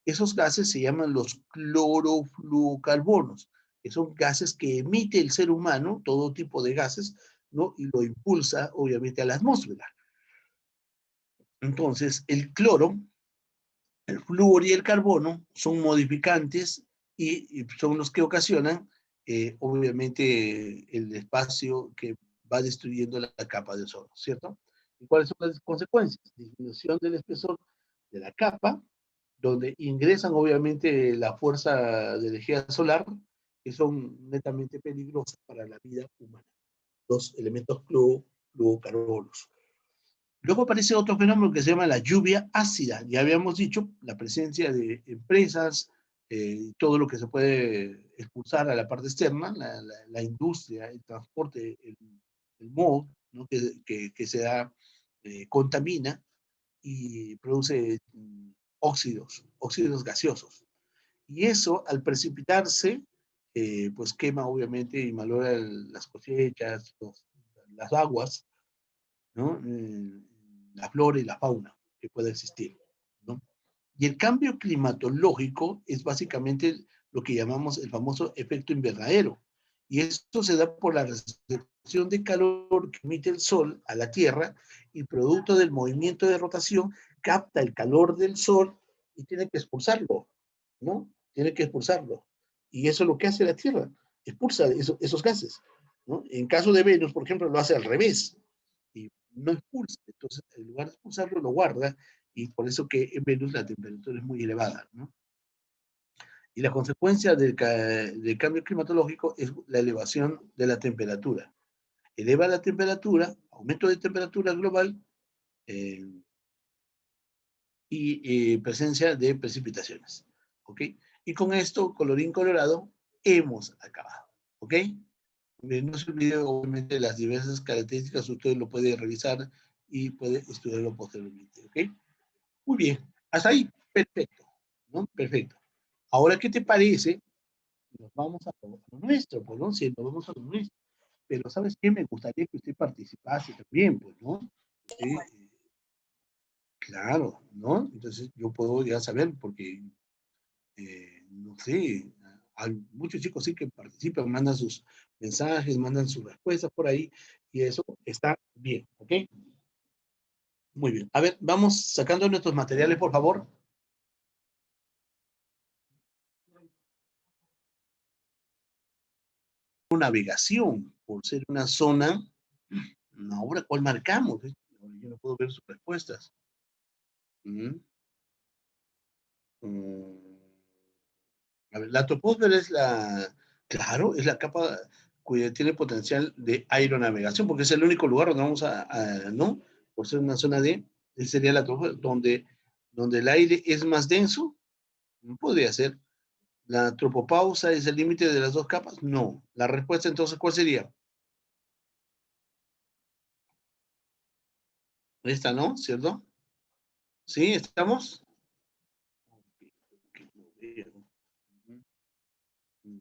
Esos gases se llaman los clorofluorocarbonos, que son gases que emite el ser humano, todo tipo de gases, ¿no? Y lo impulsa, obviamente, a la atmósfera. Entonces, el cloro, el flúor y el carbono son modificantes y son los que ocasionan, obviamente, el espacio que va destruyendo la capa de ozono, ¿cierto? ¿Y cuáles son las consecuencias? Disminución del espesor de la capa, donde ingresan, obviamente, la fuerza de energía solar, que son netamente peligrosas para la vida humana. Los elementos fluorocarbonos. Luego aparece otro fenómeno que se llama la lluvia ácida. Ya habíamos dicho la presencia de empresas, todo lo que se puede expulsar a la parte externa, la industria, el transporte, el moho, ¿no? que se da, contamina y produce óxidos gaseosos. Y eso, al precipitarse, pues quema obviamente y malora las cosechas, las aguas, ¿no? La flora y la fauna que pueda existir, ¿no? Y el cambio climatológico es básicamente lo que llamamos el famoso efecto invernadero. Y esto se da por la recepción de calor que emite el sol a la Tierra y producto del movimiento de rotación capta el calor del sol y tiene que expulsarlo, ¿no? Tiene que expulsarlo. Y eso es lo que hace la Tierra, expulsa esos gases, ¿no? En caso de Venus, por ejemplo, lo hace al revés y no expulsa. Entonces, en lugar de expulsarlo, lo guarda y por eso que en Venus la temperatura es muy elevada, ¿no? Y la consecuencia del cambio climatológico es la elevación de la temperatura. eleva la temperatura, aumento de temperatura global eh, y presencia de precipitaciones. ¿Ok? Y con esto, colorín colorado, hemos acabado. ¿Ok? No se olvide, obviamente, las diversas características, usted lo puede revisar y puede estudiarlo posteriormente. ¿Ok? Muy bien. Hasta ahí. Perfecto. ¿No? Perfecto. Ahora, ¿qué te parece? Nos vamos a lo nuestro, pues, ¿no? Si nos vamos a lo nuestro. Pero, ¿sabes qué? Me gustaría que usted participase también, pues, ¿no? Usted, claro, ¿no? Entonces, yo puedo ya saber, porque, no sé, hay muchos chicos sí que participan, mandan sus mensajes, mandan sus respuestas por ahí, y eso está bien, ¿ok? Muy bien. A ver, vamos sacando nuestros materiales, por favor. Navegación, por ser una zona, ahora, ¿cuál marcamos? Yo no puedo ver sus respuestas. Mm, mm. A ver, la troposfera es la, claro, es la capa cuya tiene potencial de aeronavegación, porque es el único lugar donde vamos ¿no? Por ser una zona de, sería la troposfera, donde el aire es más denso, no podría ser. ¿La tropopausa es el límite de las dos capas? No. La respuesta entonces, ¿cuál sería? Esta, ¿no? ¿Cierto? ¿Sí? ¿Estamos?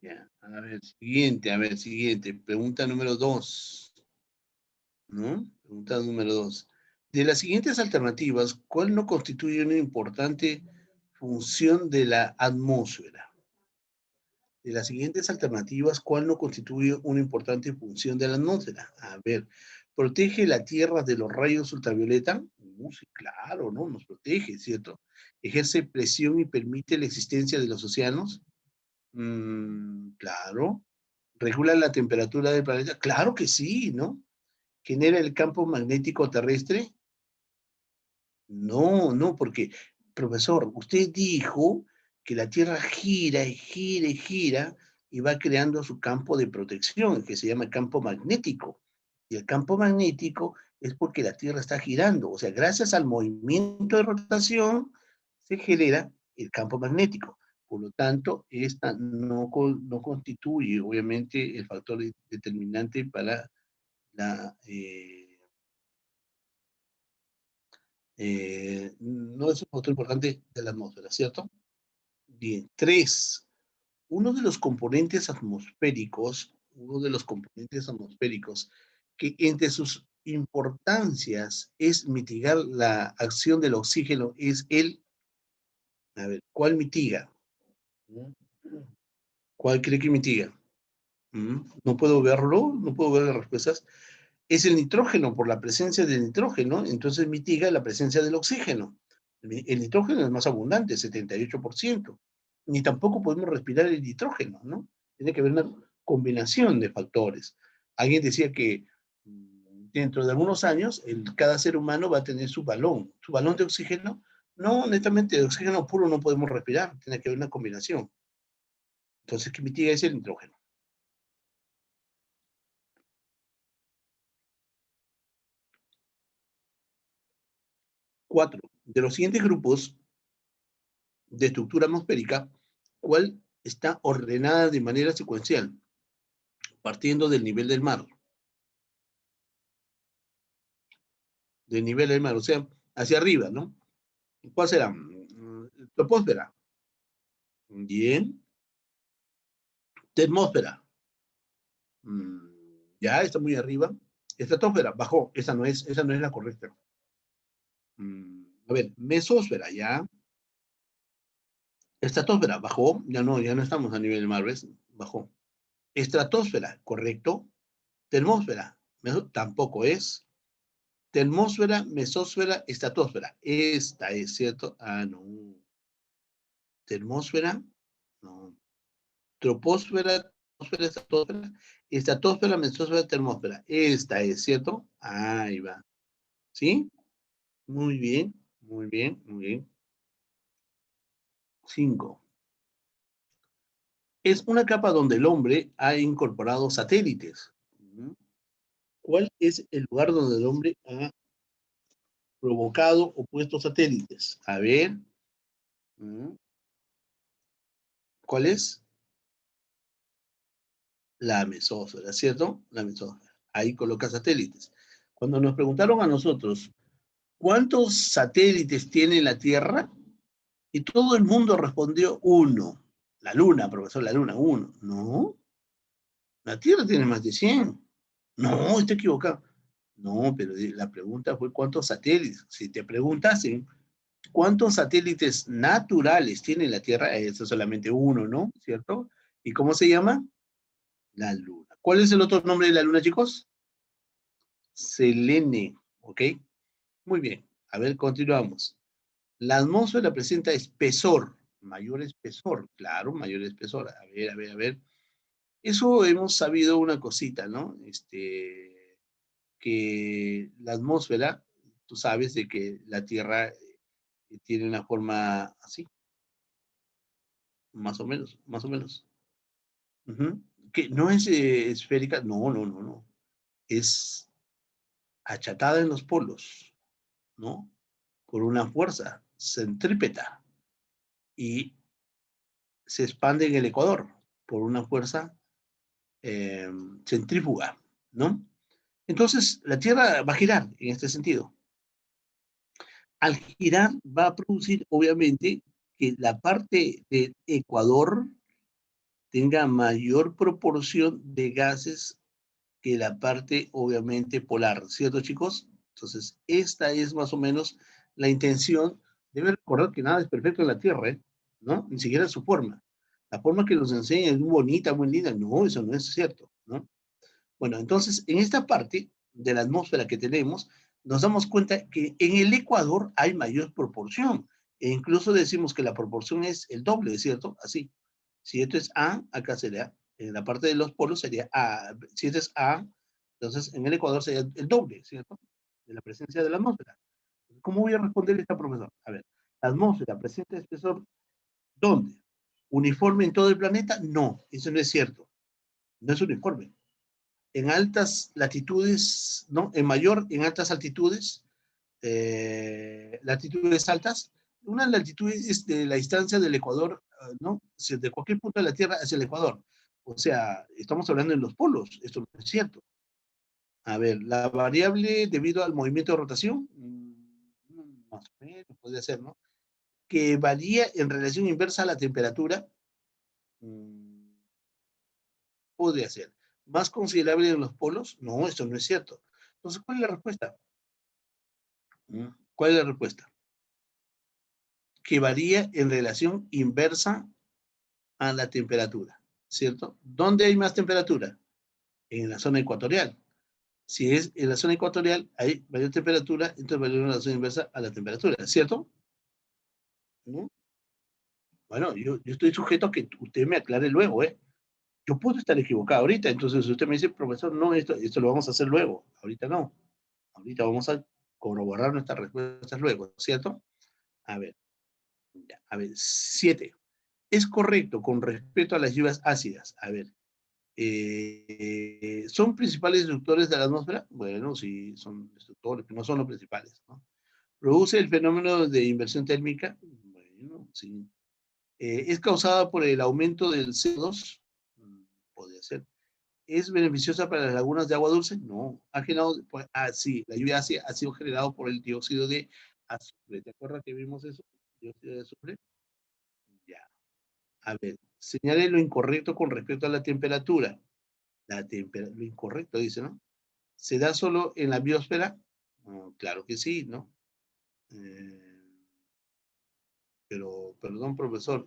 Ya, a ver, siguiente. Pregunta número 2, ¿no? Pregunta número 2. De las siguientes alternativas, ¿cuál no constituye una importante función de la atmósfera? De las siguientes alternativas, ¿cuál no constituye una importante función de la atmósfera? A ver, ¿protege la Tierra de los rayos ultravioleta? Sí, claro, ¿no? Nos protege, ¿cierto? ¿Ejerce presión y permite la existencia de los océanos? Claro. ¿Regula la temperatura del planeta? Claro que sí, ¿no? ¿Genera el campo magnético terrestre? No, no, porque, profesor, usted dijo que la Tierra gira y gira y gira y va creando su campo de protección, que se llama campo magnético. Y el campo magnético es porque la Tierra está girando. O sea, gracias al movimiento de rotación se genera el campo magnético. Por lo tanto, esta no constituye, obviamente, el factor determinante para la... no es un factor importante de la atmósfera, ¿cierto? Bien, tres. Uno de los componentes atmosféricos que entre sus importancias es mitigar la acción del oxígeno es a ver, ¿cuál mitiga? ¿Cuál cree que mitiga? No puedo verlo, no puedo ver las respuestas. Es el nitrógeno, por la presencia del nitrógeno, entonces mitiga la presencia del oxígeno. El nitrógeno es más abundante, 78%. Ni tampoco podemos respirar el nitrógeno, ¿no? Tiene que haber una combinación de factores. Alguien decía que dentro de algunos años cada ser humano va a tener su balón de oxígeno. No, netamente de oxígeno puro no podemos respirar, tiene que haber una combinación. Entonces, ¿qué mitiga es el nitrógeno? 4. De los siguientes grupos de estructura atmosférica, ¿cuál está ordenada de manera secuencial, partiendo del nivel del mar? Del nivel del mar, o sea, hacia arriba, ¿no? ¿Cuál será? Troposfera. Bien. Termósfera. Ya está muy arriba. Estratosfera, bajó. Esa no es la correcta. A ver, mesósfera, ya. Estratosfera, bajó. Ya no estamos a nivel del mar, ¿ves? Bajó. Estratosfera, correcto. Termósfera, tampoco es. Termósfera, mesósfera, estratosfera. Esta es, ¿cierto? Ah, no. Termósfera, no. Troposfera, atmósfera, estratosfera, mesósfera, termósfera. Esta es, ¿cierto? Ahí va. ¿Sí? Muy bien, muy bien, muy bien. 5. Es una capa donde el hombre ha incorporado satélites. ¿Cuál es el lugar donde el hombre ha provocado o puesto satélites? A ver, mm, ¿cuál es? La mesósfera, ¿cierto? La mesósfera. Ahí coloca satélites. Cuando nos preguntaron a nosotros, ¿cuántos satélites tiene la Tierra? Y todo el mundo respondió uno. La Luna, profesor, la Luna, uno. No, la Tierra tiene más de 100. No, está equivocado. No, pero la pregunta fue ¿cuántos satélites? Si te preguntasen cuántos satélites naturales tiene la Tierra, eso es solamente uno, ¿no? ¿Cierto? ¿Y cómo se llama? La Luna. ¿Cuál es el otro nombre de la Luna, chicos? Selene, ¿ok? Muy bien. A ver, continuamos. La atmósfera presenta espesor, mayor espesor, claro, mayor espesor. A ver, a ver, a ver. Eso hemos sabido una cosita, ¿no? Que la atmósfera, tú sabes de que la Tierra tiene una forma así, más o menos, más o menos. Ujú. Que no es esférica, no, no, no, no. Es achatada en los polos, ¿no? Por una fuerza centrípeta y se expande en el ecuador por una fuerza eh, centrífuga, ¿no? Entonces, la Tierra va a girar en este sentido. Al girar va a producir, obviamente, que la parte del Ecuador tenga mayor proporción de gases que la parte, obviamente, polar, ¿cierto, chicos? Entonces, esta es más o menos la intención. Debe recordar que nada es perfecto en la Tierra, ¿eh? ¿No? Ni siquiera su forma. La forma que nos enseña es muy bonita, muy linda. No, eso no es cierto, ¿no? Bueno, entonces, en esta parte de la atmósfera que tenemos, nos damos cuenta que en el Ecuador hay mayor proporción. E incluso decimos que la proporción es el doble, ¿cierto? Así. Si esto es A, acá sería, en la parte de los polos sería A. Si esto es A, entonces en el Ecuador sería el doble, ¿cierto? De la presencia de la atmósfera. ¿Cómo voy a responder esta profesor? A ver, ¿la atmósfera presenta espesor dónde? ¿Uniforme en todo el planeta? No, eso no es cierto. No es uniforme. En altas latitudes, ¿no? En mayor, en altas altitudes, latitudes altas, una latitud es de la distancia del Ecuador, ¿no? De cualquier punto de la Tierra hacia el Ecuador. O sea, estamos hablando en los polos, esto no es cierto. A ver, la variable debido al movimiento de rotación, más o menos, podría ser, ¿no? Que varía en relación inversa a la temperatura, mmm, podría ser. ¿Más considerable en los polos? No, esto no es cierto. Entonces, ¿cuál es la respuesta? ¿Cuál es la respuesta? Que varía en relación inversa a la temperatura, ¿cierto? ¿Dónde hay más temperatura? En la zona ecuatorial. Si es en la zona ecuatorial, hay mayor temperatura, entonces va a haber una relación inversa a la temperatura, ¿cierto? ¿No? Bueno, yo estoy sujeto a que usted me aclare luego, ¿eh? Yo puedo estar equivocado ahorita, entonces usted me dice, profesor, no, esto lo vamos a hacer luego, ahorita no. Ahorita vamos a corroborar nuestras respuestas luego, ¿cierto? A ver, ya, a ver, 7. Es correcto con respecto a las lluvias ácidas. A ver, ¿son principales destructores de la atmósfera? Bueno, sí, son destructores, pero no son los principales, ¿no? ¿Produce el fenómeno de inversión térmica? Bueno, sí. ¿Es causada por el aumento del CO2? Podría ser. ¿Es beneficiosa para las lagunas de agua dulce? No. ¿Ha generado, pues, sí, la lluvia ácida ha sido generada por el dióxido de azufre. ¿Te acuerdas que vimos eso? Dióxido de azufre. Ya. A ver, señale lo incorrecto con respecto a la temperatura. Lo incorrecto, dice, ¿no? ¿Se da solo en la biosfera? No, claro que sí, ¿no? Eh, pero, perdón, profesor,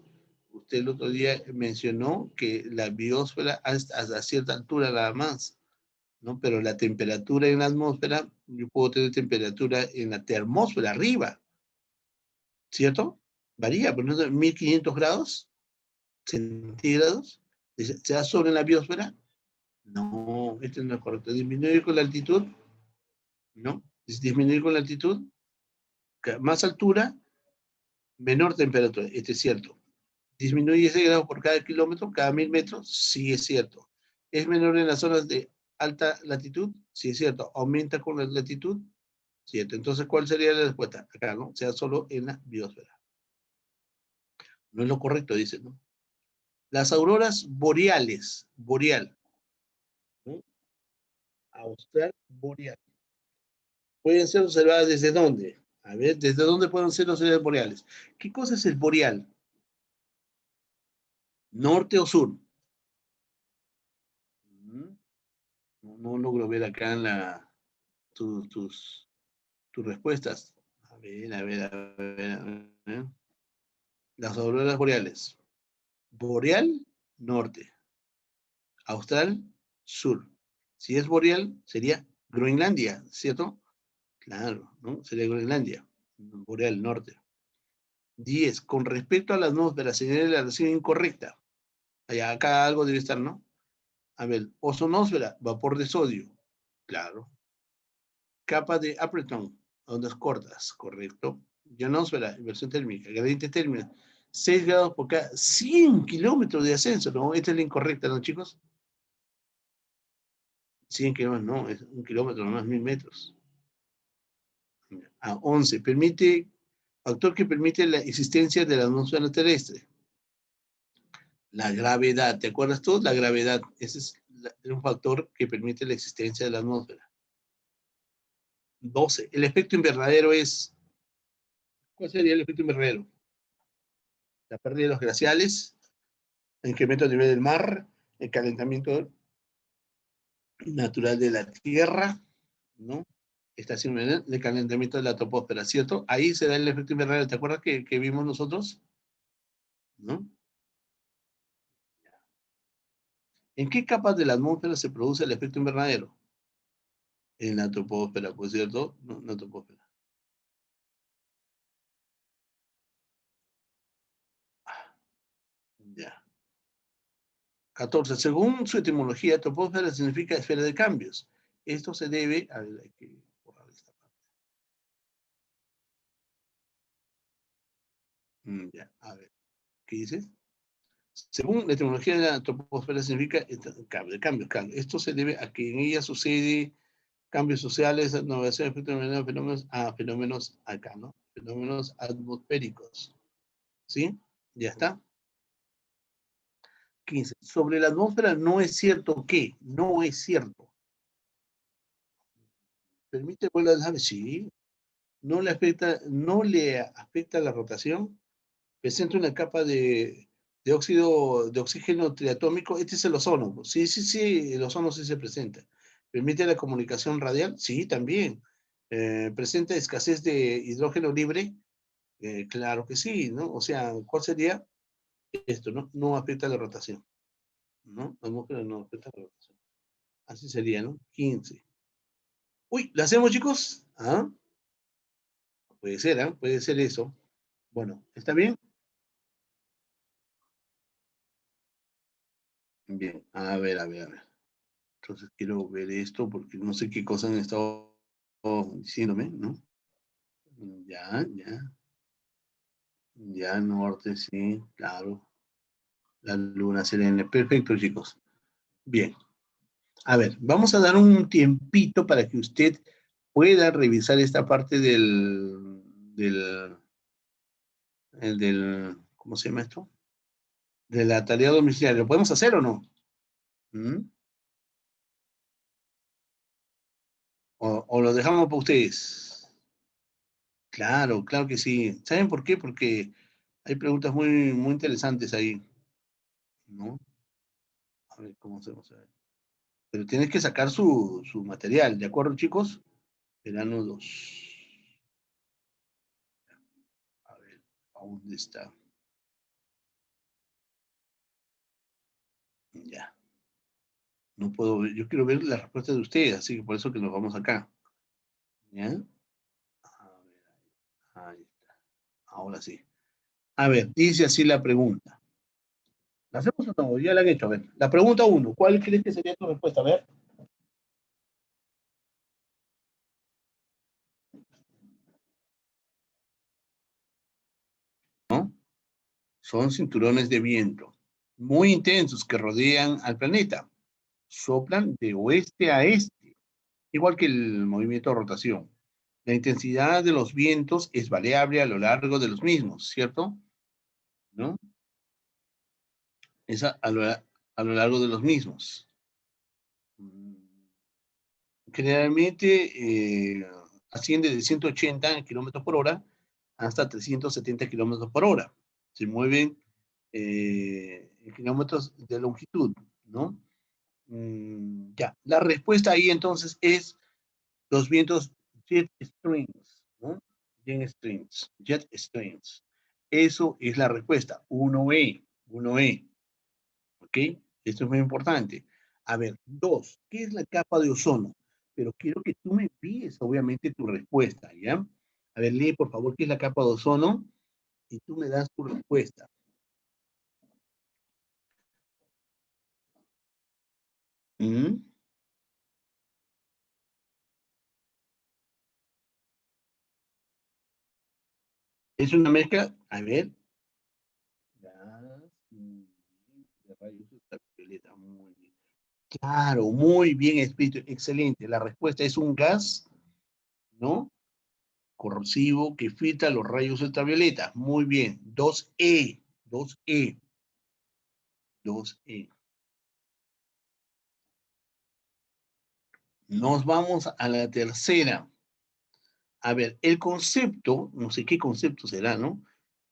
usted el otro día mencionó que la biosfera hasta cierta altura nada más, ¿no? Pero la temperatura en la atmósfera, yo puedo tener temperatura en la termósfera arriba, ¿cierto? Varía, pero no es 1500 grados centígrados. ¿Se da solo en la biosfera? No, esto no es correcto. ¿Disminuir con la altitud? No. ¿Disminuir con la altitud? Más altura, menor temperatura. Este es cierto. ¿Disminuye ese grado por cada kilómetro, cada 1000 metros? Sí, es cierto. ¿Es menor en las zonas de alta latitud, sí es cierto, aumenta con la latitud, cierto. Entonces, ¿cuál sería la respuesta? Acá, ¿no? O sea, solo en la biosfera. No es lo correcto, dice, ¿no? Las auroras boreales, boreal, ¿no? Austral boreal. ¿Pueden ser observadas desde dónde? A ver, ¿desde dónde pueden ser observadas boreales? ¿Qué cosa es el boreal? ¿Norte o sur? No, no logro ver acá en tus respuestas. A ver, a ver, a ver, a ver. Las auroras boreales. Boreal, norte. Austral, sur. Si es boreal, sería Groenlandia, ¿cierto? Claro, ¿no? Sería Groenlandia. Boreal, norte. 10. Con respecto a la atmósfera, sería la relación incorrecta. Allá, acá algo debe estar, ¿no? A ver, ozonósfera, vapor de sodio. Claro. Capa de Appleton, ondas cortas, correcto. Ionosfera, inversión térmica, gradiente térmica, 6 grados por cada 100 kilómetros de ascenso, ¿no? Esta es la incorrecta, ¿no, chicos? 100 kilómetros, no, es 1 kilómetro, nomás 1000 metros. A 11, permite, factor que permite la existencia de la atmósfera terrestre. La gravedad, ¿te acuerdas tú? La gravedad, ese es un factor que permite la existencia de la atmósfera. 12, el efecto invernadero es, ¿cuál sería el efecto invernadero? La pérdida de los glaciales, el incremento del nivel del mar, el calentamiento natural de la Tierra, ¿no? Estación de calentamiento de la troposfera, ¿cierto? Ahí se da el efecto invernadero. ¿Te acuerdas que vimos nosotros? ¿No? ¿En qué capas de la atmósfera se produce el efecto invernadero? En la troposfera, pues, ¿cierto? No, en la troposfera. Ya. 14. Según su etimología, troposfera significa esfera de cambios. Esto se debe a ver, hay que borrar esta parte. Ya, a ver, ¿qué dices? Según la etimología de la troposfera significa cambio. Esto se debe a que en ella sucede cambios sociales, innovación, fenómenos acá, ¿no? Fenómenos atmosféricos. ¿Sí? Ya está. 15. Sobre la atmósfera no es cierto que, no es cierto. ¿Permite vuelo de aves? Sí. No le afecta la rotación. Presenta una capa de óxido de oxígeno triatómico. Este es el ozono. Sí, sí, sí, el ozono sí se presenta. ¿Permite la comunicación radial? Sí, también. ¿Presenta escasez de hidrógeno libre? Claro que sí, ¿no? O sea, ¿cuál sería esto, no? No afecta la rotación, ¿no? La atmósfera no afecta la rotación. Así sería, ¿no? 15. Uy, ¿la hacemos, chicos? ¿Ah? Puede ser, ¿ah? Puede ser eso. Bueno, ¿está bien? Bien, a ver, a ver, a ver. Entonces quiero ver esto porque no sé qué cosas han estado diciéndome, ¿no? Ya, ya. Ya, norte, sí, claro. La luna serena. Perfecto, chicos. Bien. A ver, vamos a dar un tiempito para que usted pueda revisar esta parte ¿cómo se llama esto? De la tarea domiciliaria. ¿Lo podemos hacer o no? ¿Mm? ¿O lo dejamos para ustedes? Claro, claro que sí. ¿Saben por qué? Porque hay preguntas muy, muy interesantes ahí, ¿no? A ver, ¿cómo hacemos? A ver. Pero tienes que sacar su material, ¿de acuerdo, chicos? Verano 2. A ver, ¿a dónde está? Ya. No puedo ver, yo quiero ver la respuesta de ustedes, así que por eso que nos vamos acá. ¿Ya? A ver, ahí está. Ahora sí. A ver, dice así la pregunta. ¿La hacemos o no? Ya la han hecho. A ver, la pregunta uno, ¿cuál crees que sería tu respuesta? A ver, ¿no? Son cinturones de viento muy intensos que rodean al planeta. soplan de oeste a este, igual que el movimiento de rotación. La intensidad de los vientos es variable a lo largo de los mismos, ¿cierto? ¿No? Es a lo largo de los mismos. Generalmente asciende de 180 kilómetros por hora hasta 370 kilómetros por hora. Se mueven en kilómetros de longitud, ¿no? Ya, la respuesta ahí entonces es los vientos jet streams, ¿no? Jet streams. Eso es la respuesta, 1E, 1E, ¿ok? Esto es muy importante. A ver, 2, ¿qué es la capa de ozono? Pero quiero que tú me envíes, obviamente, tu respuesta, ¿ya? A ver, lee, por favor, qué es la capa de ozono y tú me das tu respuesta. ¿Mm? Es una mezcla, a ver, gas, de rayos ultravioleta, muy bien. Claro, muy bien escrito, excelente. La respuesta es un gas, ¿no? Corrosivo que filtra los rayos ultravioleta. Muy bien. 2E, 2E, 2E. Nos vamos a la tercera. A ver, el concepto, no sé qué concepto será, ¿no?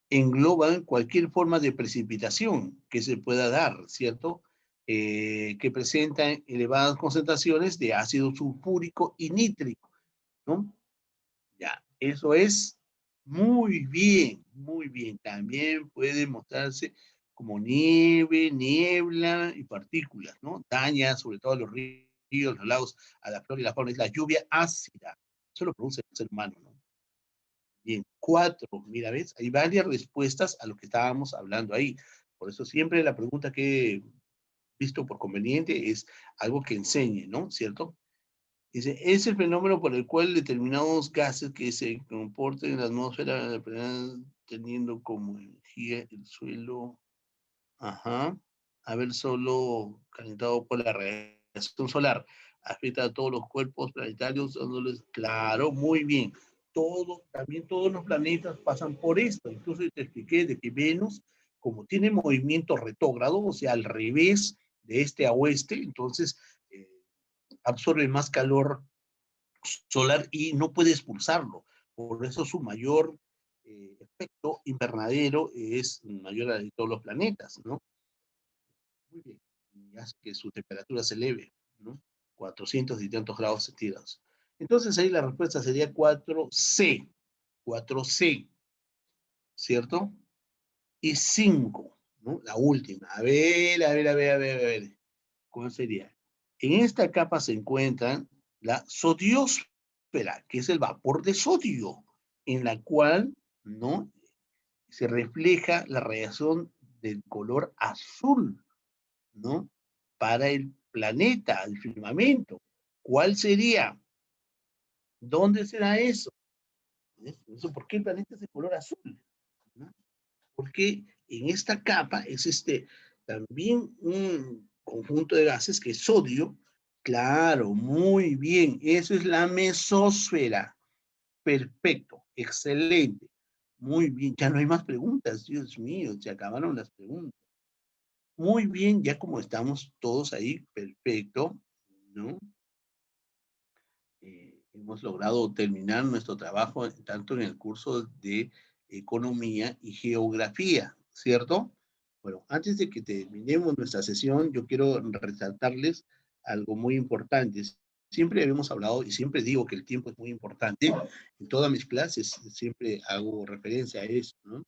Engloba cualquier forma de precipitación que se pueda dar, ¿cierto? Que presenta elevadas concentraciones de ácido sulfúrico y nítrico, ¿no? Ya, eso es muy bien, muy bien. También puede mostrarse como nieve, niebla y partículas, ¿no? Daña sobre todo a los ríos, los lagos, a la flora y la fauna. Es la lluvia ácida. Eso lo produce el ser humano, ¿no? Bien, 4. Mira, ¿ves? Hay varias respuestas a lo que estábamos hablando ahí. Por eso siempre la pregunta que he visto por conveniente es algo que enseñe, ¿no? ¿Cierto? Dice, es el fenómeno por el cual determinados gases que se comportan en la atmósfera teniendo como energía el suelo, ajá, haber solo calentado por la radiación solar, afecta a todos los cuerpos planetarios, dándoles, claro, muy bien. También todos los planetas pasan por esto. Incluso te expliqué de que Venus, como tiene movimiento retrógrado, o sea, al revés de este a oeste, entonces eh, absorbe más calor solar y no puede expulsarlo. Por eso su mayor efecto invernadero es mayor a de todos los planetas, ¿no? Muy bien. Y hace que su temperatura se eleve, ¿no? 400 y tantos grados centígrados. Entonces ahí la respuesta sería 4C. 4C, ¿cierto? Y 5, ¿no? La última. A ver, a ver, a ver, a ver, a ver. ¿Cuál sería? En esta capa se encuentra la sodiosfera, que es el vapor de sodio, en la cual, ¿no? Se refleja la radiación del color azul, ¿no? Para el planeta, el firmamento. ¿Cuál sería? ¿Dónde será eso? ¿Por qué el planeta es de color azul? ¿No? Porque en esta capa existe también un conjunto de gases que es sodio. Claro, muy bien, eso es la mesósfera. Perfecto, excelente. Muy bien, ya no hay más preguntas, Dios mío, se acabaron las preguntas. Muy bien, ya como estamos todos ahí, perfecto, ¿no? Hemos logrado terminar nuestro trabajo tanto en el curso de economía y geografía, ¿cierto? Bueno, antes de que terminemos nuestra sesión, yo quiero resaltarles algo muy importante. Siempre habíamos hablado y siempre digo que el tiempo es muy importante. En todas mis clases siempre hago referencia a eso, ¿no?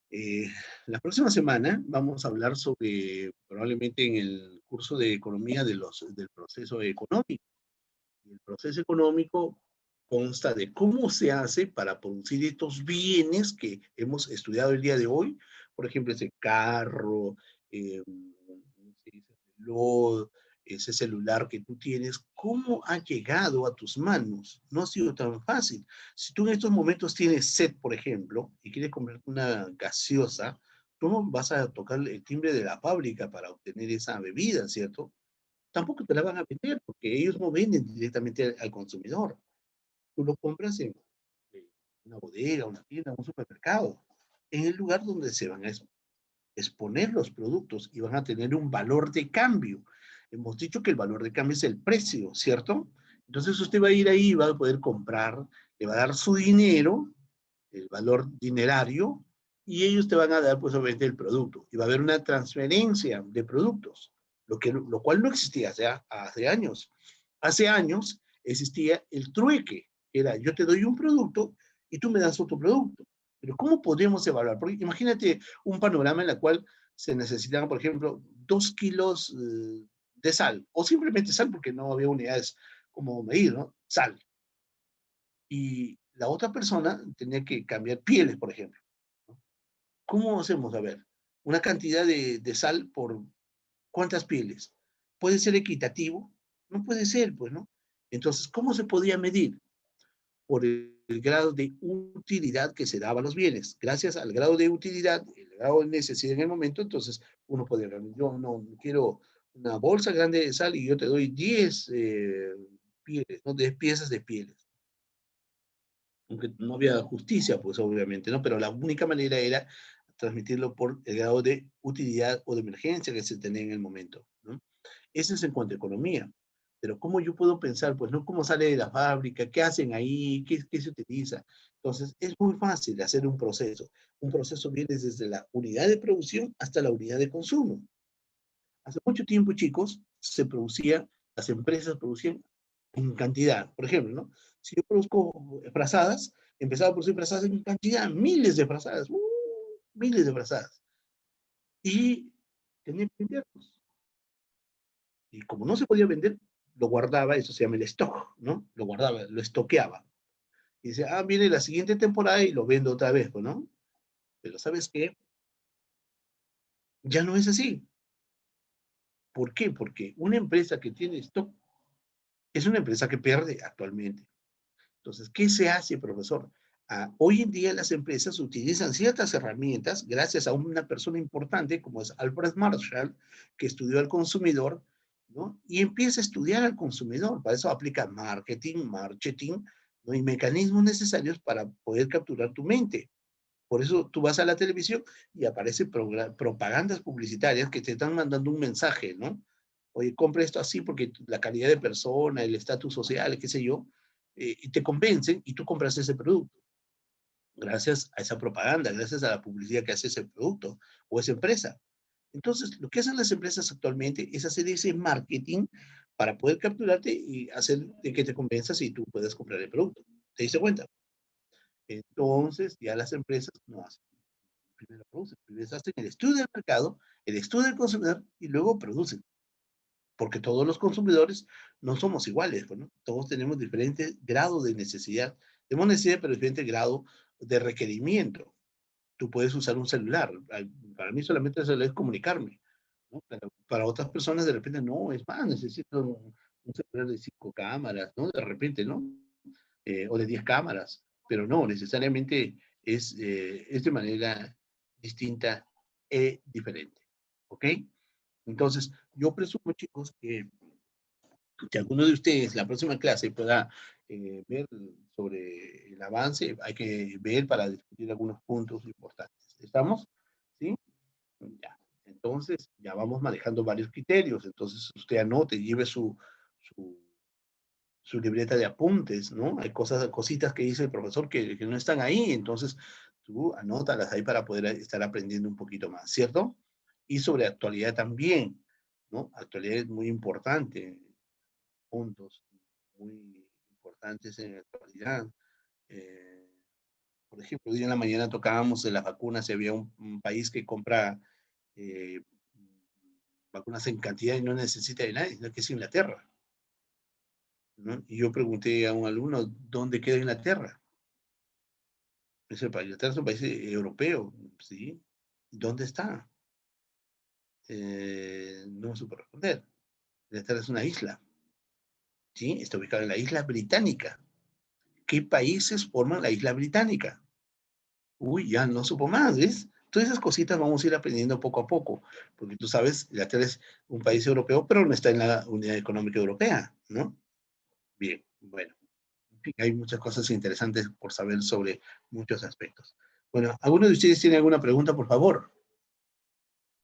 Eh, la próxima semana vamos a hablar sobre, probablemente en el curso de economía del proceso económico. El proceso económico consta de cómo se hace para producir estos bienes que hemos estudiado el día de hoy. Por ejemplo, ese carro, ese reloj, ese celular que tú tienes, ¿cómo ha llegado a tus manos? No ha sido tan fácil. Si tú en estos momentos tienes sed, por ejemplo, y quieres comer una gaseosa, Tú no vas a tocar el timbre de la fábrica para obtener esa bebida, ¿cierto? Tampoco te la van a vender porque ellos no venden directamente al consumidor. Tú lo compras en una bodega, una tienda, un supermercado, en el lugar donde se van a exponer los productos y van a tener un valor de cambio. Hemos dicho que el valor de cambio es el precio, ¿cierto? Entonces usted va a ir ahí y va a poder comprar, le va a dar su dinero, el valor dinerario, y ellos te van a dar, pues, obviamente, el producto. Y va a haber una transferencia de productos, lo cual no existía hace años. Hace años existía el trueque, que era yo te doy un producto y tú me das otro producto. Pero ¿cómo podemos evaluar? Porque imagínate un panorama en el cual se necesitaban, por ejemplo, 2 kilos de sal, o simplemente sal, porque no había unidades como medir, ¿no? Sal. Y la otra persona tenía que cambiar pieles, por ejemplo, ¿no? ¿Cómo hacemos? A ver, una cantidad de sal por cuántas pieles. ¿Puede ser equitativo? No puede ser, pues, ¿no? Entonces, ¿cómo se podía medir? Por el grado de utilidad que se daba a los bienes. Gracias al grado de utilidad, el grado de necesidad en el momento, entonces uno podía, yo no quiero una bolsa grande de sal y yo te doy 10 pieles, ¿no? 10 piezas de pieles. Aunque no había justicia, pues obviamente, ¿no? Pero la única manera era transmitirlo por el grado de utilidad o de emergencia que se tenía en el momento, ¿no? Ese es en cuanto a economía. Pero ¿cómo yo puedo pensar? Pues no, ¿cómo sale de la fábrica? ¿Qué hacen ahí? ¿Qué se utiliza? Entonces, es muy fácil hacer un proceso. Un proceso viene desde la unidad de producción hasta la unidad de consumo. Hace mucho tiempo, chicos, las empresas producían en cantidad. Por ejemplo, ¿no? Si yo produzco frazadas, empezaba a producir frazadas en cantidad, miles de frazadas, miles de frazadas. Y tenía que venderlos. Y como no se podía vender, lo guardaba, eso se llama el stock, ¿no? Lo guardaba, lo estoqueaba. Y dice, viene la siguiente temporada y lo vendo otra vez, pues, ¿no? Pero ¿sabes qué? Ya no es así. ¿Por qué? Porque una empresa que tiene stock es una empresa que pierde actualmente. Entonces, ¿qué se hace, profesor? Hoy en día las empresas utilizan ciertas herramientas gracias a una persona importante como es Alfred Marshall, que estudió al consumidor, ¿no? Y empieza a estudiar al consumidor. Para eso aplica marketing, ¿no? Y mecanismos necesarios para poder capturar tu mente. Por eso tú vas a la televisión y aparecen propagandas publicitarias que te están mandando un mensaje, ¿no? Oye, compra esto así porque la calidad de persona, el estatus social, qué sé yo, y te convencen y tú compras ese producto. Gracias a esa propaganda, gracias a la publicidad que hace ese producto o esa empresa. Entonces, lo que hacen las empresas actualmente es hacer ese marketing para poder capturarte y hacer de que te convenzas y tú puedas comprar el producto. ¿Te diste cuenta? Entonces, ya las empresas no hacen primero producen, primero hacen el estudio del mercado, el estudio del consumidor y luego producen. Porque todos los consumidores no somos iguales, pues, ¿no? Todos tenemos diferentes grados de necesidad. Tenemos necesidad, pero diferente grado de requerimiento. Tú puedes usar un celular. Para mí solamente el celular es comunicarme, ¿no? Para otras personas de repente no, es más, necesito un celular de 5 cámaras, ¿no? De repente, ¿no? O de 10 cámaras, pero no, necesariamente es de manera distinta e diferente. ¿Ok? Entonces, yo presumo, chicos, que alguno de ustedes la próxima clase pueda ver sobre el avance, hay que ver para discutir algunos puntos importantes. ¿Estamos? ¿Sí? Ya. Entonces, ya vamos manejando varios criterios. Entonces, usted anote, lleve su su libreta de apuntes, ¿no? Hay cositas que dice el profesor que no están ahí, entonces tú anótalas ahí para poder estar aprendiendo un poquito más, ¿cierto? Y sobre actualidad también, ¿no? Actualidad es muy importante, puntos muy importantes en la actualidad. Eh, por ejemplo, hoy en la mañana tocábamos de las vacunas y había un país que compra eh, vacunas en cantidad y no necesita de nadie, sino que es Inglaterra, ¿no? Y yo pregunté a un alumno, ¿dónde queda Inglaterra? Es el país, Inglaterra es un país europeo, ¿sí? ¿Dónde está? No supo responder. Inglaterra es una isla, ¿sí? Está ubicada en la isla británica. ¿Qué países forman la isla británica? Uy, ya no supo más, ¿ves? Todas esas cositas vamos a ir aprendiendo poco a poco, porque tú sabes, Inglaterra es un país europeo, pero no está en la Unidad Económica Europea, ¿no? Bien, bueno, en fin, hay muchas cosas interesantes por saber sobre muchos aspectos. Bueno, ¿alguno de ustedes tiene alguna pregunta, por favor?